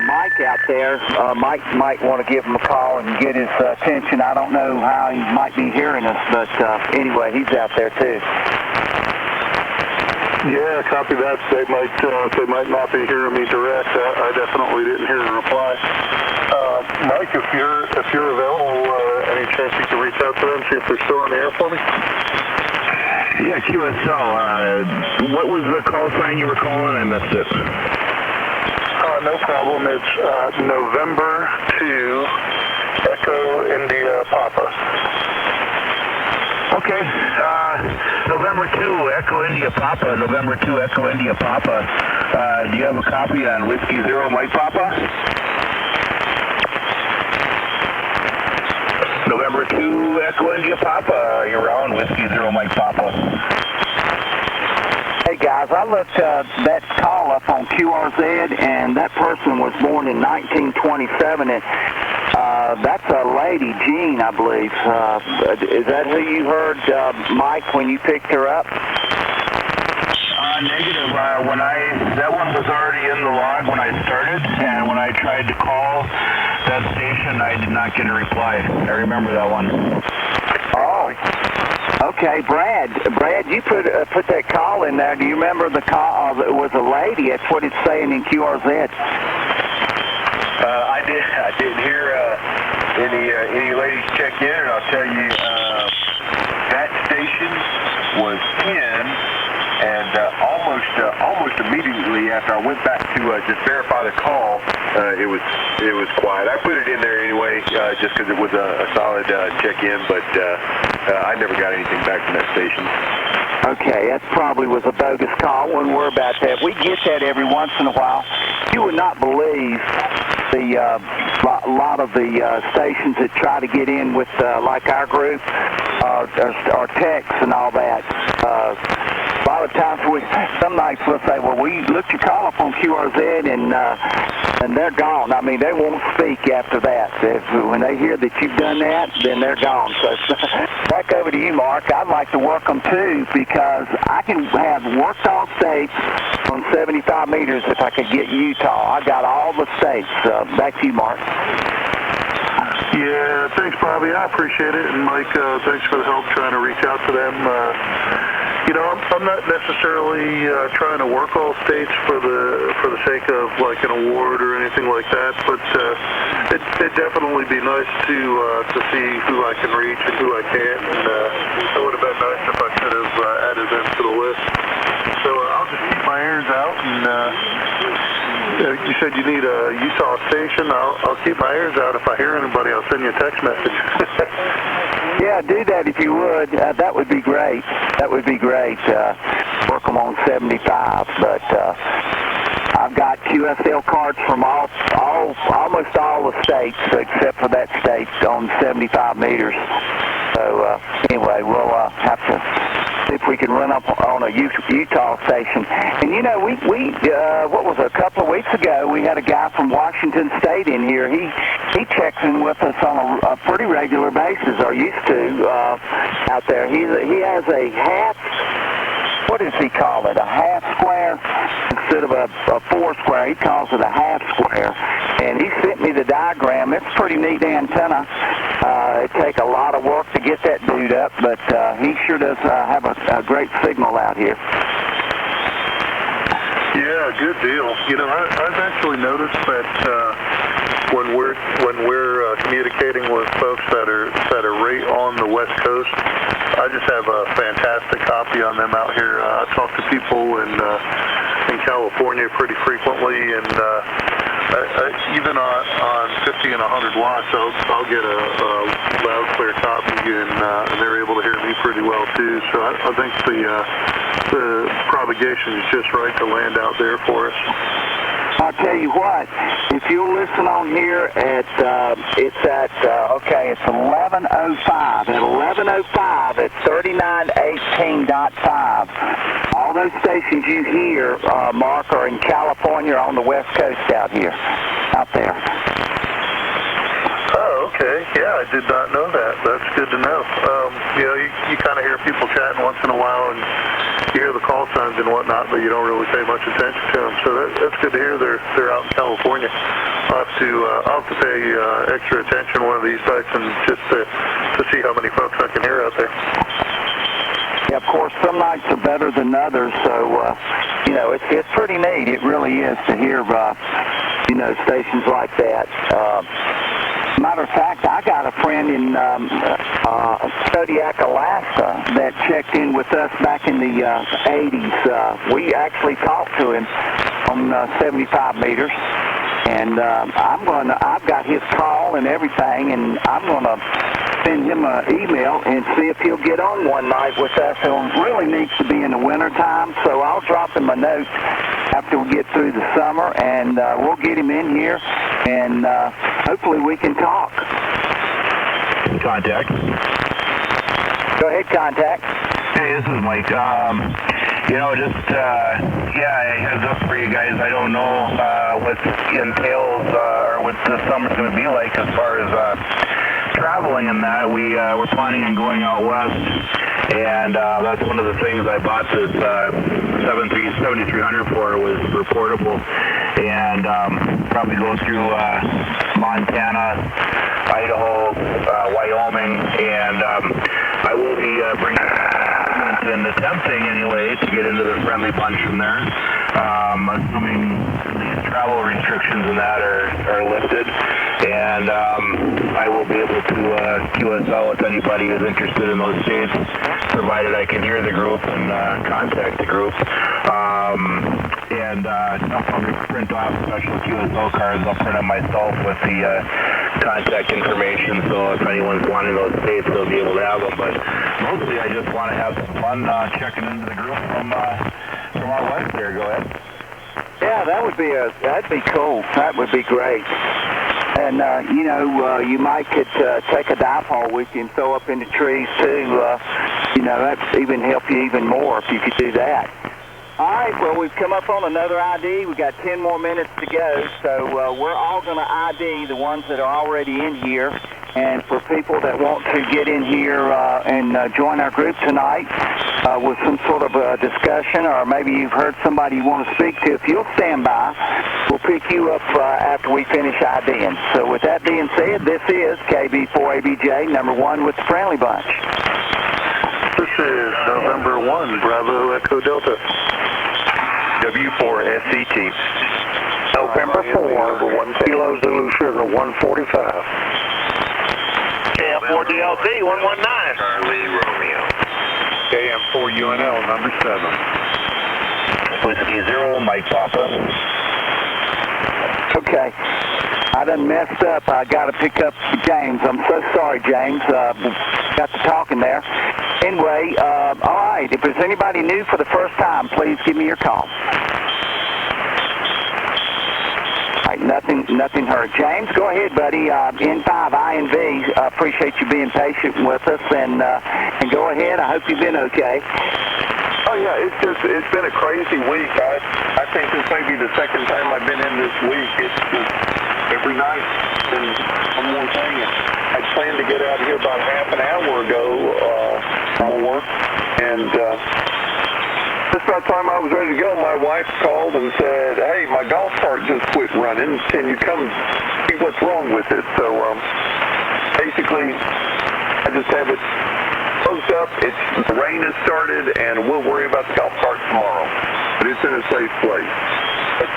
Mike out there. Mike might want to give him a call and get his attention. I don't know how he might be hearing us, but anyway, he's out there too. Yeah, copy that. They might not be hearing me direct. I definitely didn't hear a reply. Mike, if you're available, any chance you can reach out to them, see if they're still on the air for me? Yeah, QSL. What was the call sign you were calling? I missed it. No problem. It's November 2, Echo India Papa. Okay. November 2, Echo India Papa. November 2, Echo India Papa. Do you have a copy on Whiskey Zero Mike Papa? November 2, Echo India Papa. You're on Whiskey Zero Mike Papa. Hey guys, I looked that call up on QRZ, and that person was born in 1927, and that's a lady, Jean, I believe. Is that who you heard, Mike, when you picked her up? Negative. That one was already in the log when I started, and when I tried to call that station, I did not get a reply. I remember that one. Oh. Okay, Brad, you put that call in there. Do you remember the call? It was a lady. That's what it's saying in QRZ. I didn't hear any ladies check in, and I'll tell you, that station was in, and almost immediately after I went back to just verify the call, it was quiet. I put it in there anyway, just because it was a solid check-in, but I never got anything back from that station. Okay, that probably was a bogus call. Wouldn't worry about that. We get that every once in a while. You would not believe the a lot of the stations that try to get in with like our group, our texts and all that. A lot of times some nights we'll say, well, we looked your call up on QRZ and they're gone. I mean, they won't speak after that. When they hear that you've done that, then they're gone. So back over to you, Mark. I'd like to work them too, because I can have worked all states on 75 meters if I could get Utah. I got all the states. Back to you, Mark. Yeah, thanks, Bobby. I appreciate it. And Mike, thanks for the help trying to reach out to them. You know, I'm not necessarily trying to work all states for the sake of like an award or anything like that, but it'd definitely be nice to see who I can reach and who I can't, and it would have been nice if I could have added them to the list. So I'll just keep my ears out, and you said you need a Utah station. I'll keep my ears out. If I hear anybody, I'll send you a text message. Yeah, do that if you would. That would be great. That would be great. Work them on 75, but I've got QSL cards from almost all the states except for that state on 75 meters. So anyway, we'll have to see if we can run up on a Utah station. And you know, we what was it, a couple of weeks ago, we had a guy from Washington State in here. He checks in with us on a pretty regular basis, or used to, out there. He has a half, what does he call it, a half square instead of a 4 square, he calls it a half square. And he sent me the diagram. It's a pretty neat antenna. It take a lot of work to get that dude up, but he sure does have a great signal out here. Yeah, good deal. You know, I've actually noticed that when we're communicating with folks that are right on the West Coast, I just have a fantastic copy on them out here. I talk to people in California pretty frequently, and even on 50 and 100 watts, I'll get a loud, clear copy, and they're able to hear me pretty well too. So I think the propagation is just right to land out there for us. I'll tell you what, if you'll listen on here at, it's 11:05. At 11:05 at 3918.5. All those stations you hear, Mark, are in California or on the West Coast out here, out there. Oh, okay. Yeah, I did not know that. That's good to know. You know, you kind of hear people chatting once in a while, and you hear the call signs and whatnot, but you don't really pay much attention to them. So that's good to hear. They're out in California. I'll have to pay extra attention one of these nights and just to see how many folks I can hear out there. Yeah, of course, some nights are better than others, so, you know, it's pretty neat. It really is to hear, you know, stations like that. Matter of fact, I got a friend in Kodiak, Alaska that checked in with us back in the 80s. We actually talked to him on 75 meters, and I've got his call and everything, and I'm going to send him an email and see if he'll get on one night with us. It really needs to be in the wintertime, so I'll drop him a note after we get through the summer, and we'll get him in here, and hopefully we can talk. Contact. Go ahead, Contact. Hey, this is Mike. You know, just, heads up for you guys. I don't know what entails or what the summer's going to be like as far as traveling and that. We're planning on going out west, and that's one of the things I bought this 7300 for, was reportable, and probably go through Montana, Idaho, Wyoming, and I will be bringing and attempting anyway to get into the friendly bunch from there, assuming these travel restrictions and that are lifted, and I will be able to QSL with anybody who's interested in those states, provided I can hear the group and contact the group. And I'll probably print off special QSL cards. I'll print them myself with the contact information, so if anyone's wanting those states, they'll be able to have them. But mostly I just want to have some fun checking into the group from our west there. Go ahead. Yeah, that'd be cool. That would be great. And, you know, you might could take a dipole with you and throw up in the trees, too. You know, that'd even help you even more if you could do that. All right, well, we've come up on another ID. We've got 10 more minutes to go, so we're all going to ID the ones that are already in here. And for people that want to get in here and join our group tonight with some sort of a discussion, or maybe you've heard somebody you want to speak to, if you'll stand by, we'll pick you up after we finish IDing. So with that being said, this is KB4ABJ, number 1 with the Friendly Bunch. This is November 1, Bravo Echo Delta. W4SET. November 4, 1 Kilo Zulu Sugar 145. KM4DLC 119. Charlie Romeo. KM4UNL number 7. Whiskey 0, Mike Papa. Okay. I done messed up. I got to pick up James. I'm so sorry, James. Got to talking there. Anyway, all right. If there's anybody new for the first time, please give me your call. All right, nothing heard. James, go ahead, buddy. N5INV. Appreciate you being patient with us, and go ahead. I hope you've been okay. Oh yeah, it's been a crazy week. I think this may be the second time I've been in this week. It's just every night and one more thing. I planned to get out here about half an hour ago more, and Just about the time I was ready to go, my wife called and said, hey, my golf cart just quit running. Can you come see what's wrong with it? So basically, I just have it closed up. The rain has started, and we'll worry about the golf cart tomorrow. But it's in a safe place.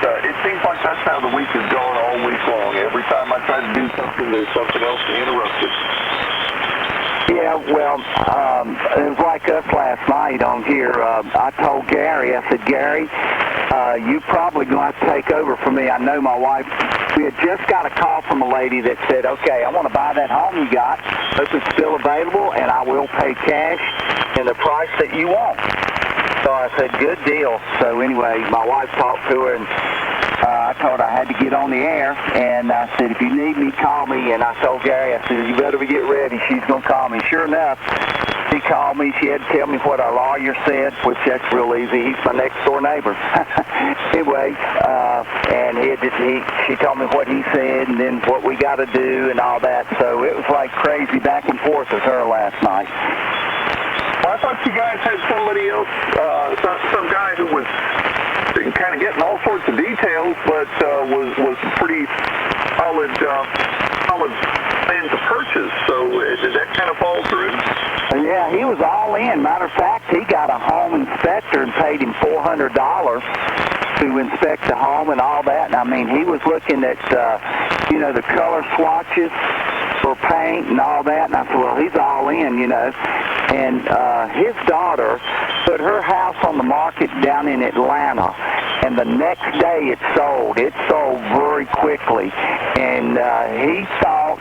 But it seems like that's how the week is going all week long. Every time I try to do something, there's something else to interrupt it. Yeah, well, it was like us last night on here. I told Gary, I said, Gary, you probably going to have to take over for me. I know my wife, we had just got a call from a lady that said, okay, I want to buy that home you got. Hope it's still available, and I will pay cash in the price that you want. So I said, good deal. So anyway, my wife talked to her, and I told her I had to get on the air, and I said, if you need me, call me. And I told Gary, I said, you better get ready. She's going to call me. Sure enough, she called me. She had to tell me what our lawyer said, which that's real easy. He's my next-door neighbor. Anyway, and she told me what he said and then what we got to do and all that. So it was like crazy back and forth with her last night. Well, I thought you guys had somebody else, some guy who was kind of getting all sorts of details, but was pretty solid plan to purchase. So did that kind of fall through? Yeah, he was all in. Matter of fact, he got a home inspector and paid him $400 to inspect the home and all that. And I mean, he was looking at, the color swatches for paint and all that. And I said, well, he's all in, And his daughter put her house on the market down in Atlanta, and the next day it sold. It sold very quickly, and he thought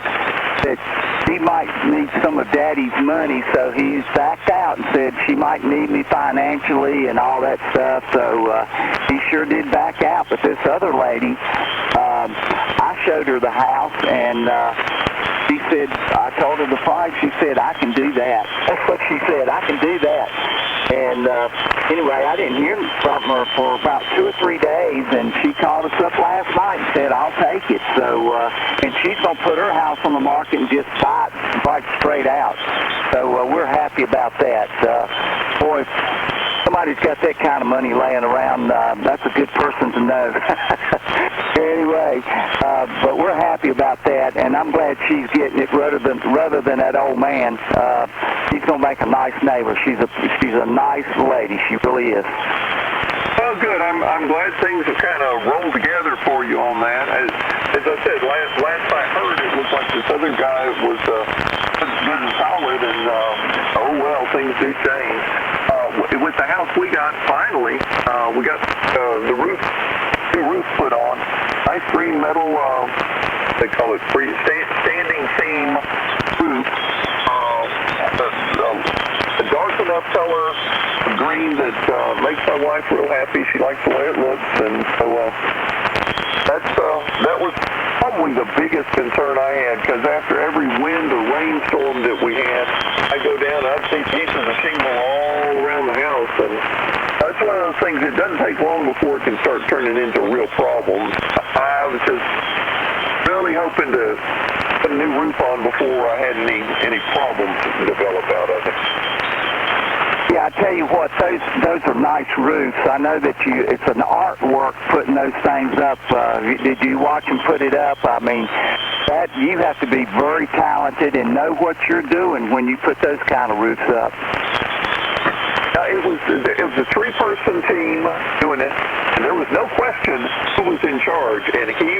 that she might need some of Daddy's money, so he backed out and said she might need me financially and all that stuff. So he sure did back out. But this other lady, I showed her the house, and she said, I told her the price. She said, I can do that. That's what she said, I can do that. And anyway, I didn't hear from her for about 2 or 3 days, and she called us up last night and said, I'll take it. So, and she's going to put her house on the market and just buy it right straight out. So we're happy about that. Boy, if somebody's got that kind of money laying around, that's a good person to know. Anyway, but we're happy about that, and I'm glad she's getting it rather than that old man. She's going to make a nice neighbor. She's a nice lady. She really is. Well, good. I'm glad things have kind of rolled together for you on that. As I said, last I heard, it looked like this other guy was good and solid, and things do change. With the house we got, finally, we got the roof put on. Nice green metal, they call it standing seam roof. A dark enough color, a green that makes my wife real happy. She likes the way it looks, and so that was probably the biggest concern I had, because after every wind or rainstorm that we had, I go down and I'd see pieces of shingle all around the house, and that's one of those things. It doesn't take long before it can start turning into real problems. I was just really hoping to put a new roof on before I had any problems develop out of it. Yeah, I tell you what, those are nice roofs. I know that it's an artwork putting those things up. Did you watch them put it up? I mean, that you have to be very talented and know what you're doing when you put those kind of roofs up. It was a 3-person team doing it, and there was no question who was in charge, and he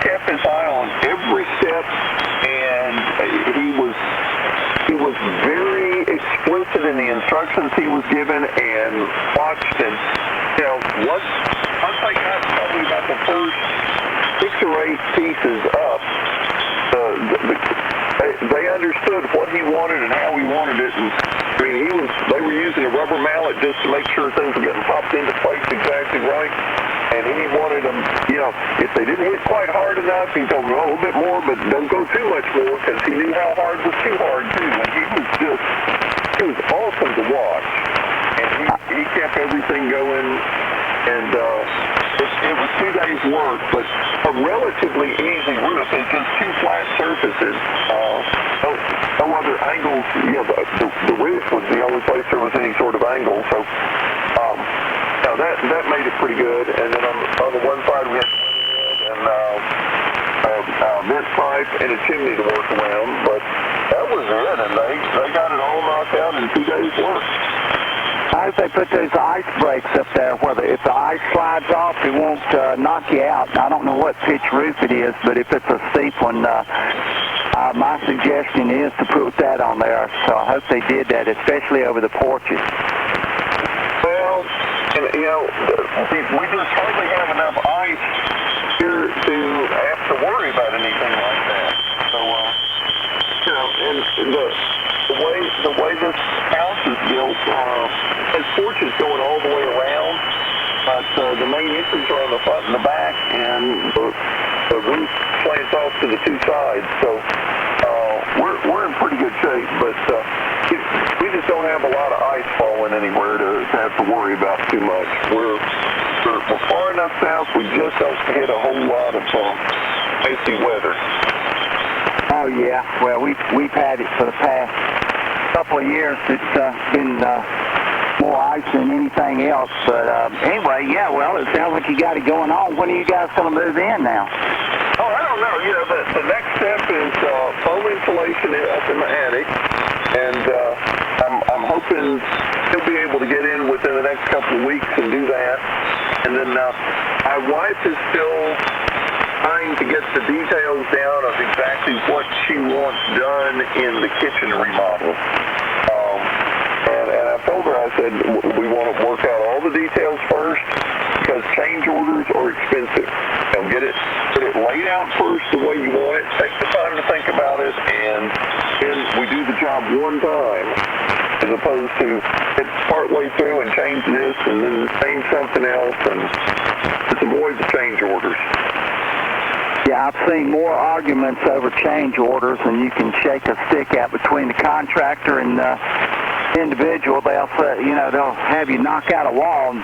kept his eye on every step, and he was very explicit in the instructions he was given, and watched, and once I got probably about the first 6 or 8 pieces up, they understood what he wanted and how he wanted it, and I mean, they were using a rubber mallet just to make sure things were getting popped into place exactly right, and he wanted them, if they didn't hit quite hard enough, he told them a little bit more, but don't go too much more, because he knew how hard was too hard, too, and he was awesome to watch, and he kept everything going, and it was 2 days' work, but a relatively easy roof. It's just 2 flat surfaces. No other angles, the ridge was the only place there was any sort of angle. So, that made it pretty good. And then on the one side we had vent pipe and a chimney to work around. But that was it, and they got it all knocked out in 2 days' work. I hope they put those ice breaks up there where if the ice slides off, it won't knock you out. I don't know what pitch roof it is, but if it's a steep one, my suggestion is to put that on there. So I hope they did that, especially over the porches. Well, we just hardly have enough ice here to have to worry about anything like that. So, and the way this house is built, has porches going all the way around, but the main entrance are on the front and the back, and the roof slants off to the 2 sides. So we're in pretty good shape, but we just don't have a lot of ice falling anywhere to have to worry about too much. We're far enough south, we just don't hit a whole lot of icy weather. Oh yeah, well we've had it for the past couple of years. It's been more ice than anything else. But anyway, yeah, well, it sounds like you got it going on. When are you guys going to move in now? Oh, I don't know. The next step is foam insulation up in the attic, and I'm hoping he'll be able to get in within the next couple of weeks and do that. And then my wife is still trying to get the details down of exactly what she wants done in the kitchen remodel. And I told her, I said, we want to work out all the details first, because change orders are expensive. Get it laid out first the way you want it, take the time to think about it, and then we do the job one time, as opposed to it's partway through and change this and then change something else, and just avoid the change orders. Yeah, I've seen more arguments over change orders than you can shake a stick at between the contractor and the individual. They'll say, they'll have you knock out a wall and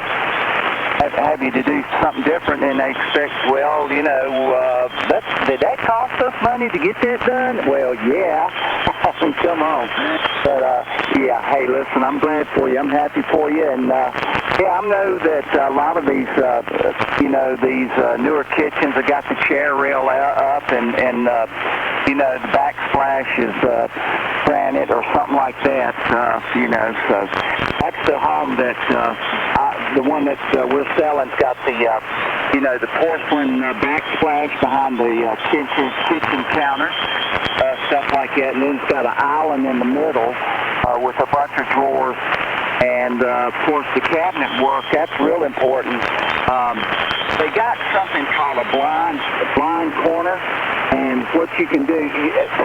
have you to do something different, and they expect, well, did that cost us money to get that done? Well, yeah. Come on. But, yeah, hey, listen, I'm glad for you. I'm happy for you. And, yeah, I know that a lot of these, these newer kitchens have got the chair rail up and the backsplash is granite or something like that, so that's the home that, the one that we're selling's got the porcelain backsplash behind the kitchen counter, stuff like that, and then it's got an island in the middle with a bunch of drawers, and of course the cabinet work, that's real important. They got something called a blind corner, and what you can do,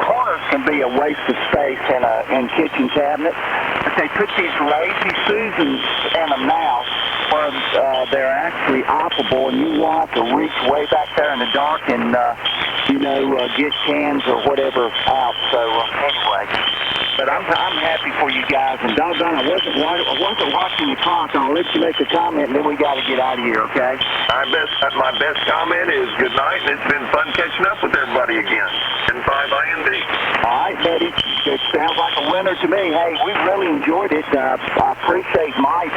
corners can be a waste of space in kitchen cabinets, but they put these lazy Susans in them now where they're actually operable, and you won't have to reach way back there in the dark and get cans or whatever out. So anyway, but I'm happy for you guys, and doggone, I wasn't watching your clock. I'll let you make a comment, and then we got to get out of here, okay? My best comment is good night, and it's been fun catching up with everybody again. And 5 IND. All right, buddy. It sounds like a winner to me. Hey, we really enjoyed it. I appreciate Mike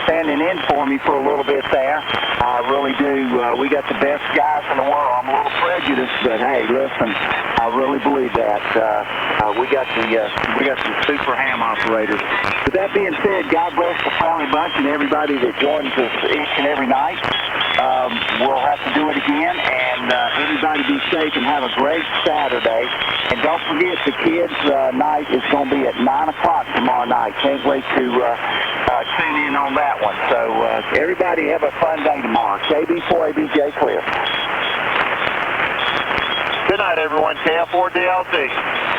standing in for me for a little bit there. I really do. We got the best guys in the world. I'm a little prejudiced, but hey, listen, I really believe that. We got some super ham operators. With that being said, God bless the Friendly Bunch and everybody that joins us each and every night. We'll have to do it again, and everybody be safe and have a great Saturday. And don't forget, the kids' night is going to be at 9 o'clock tomorrow night. Can't wait to tune in on that one. So everybody have a fun day tomorrow. KB4ABJ clear. Good night, everyone. KF4DLC.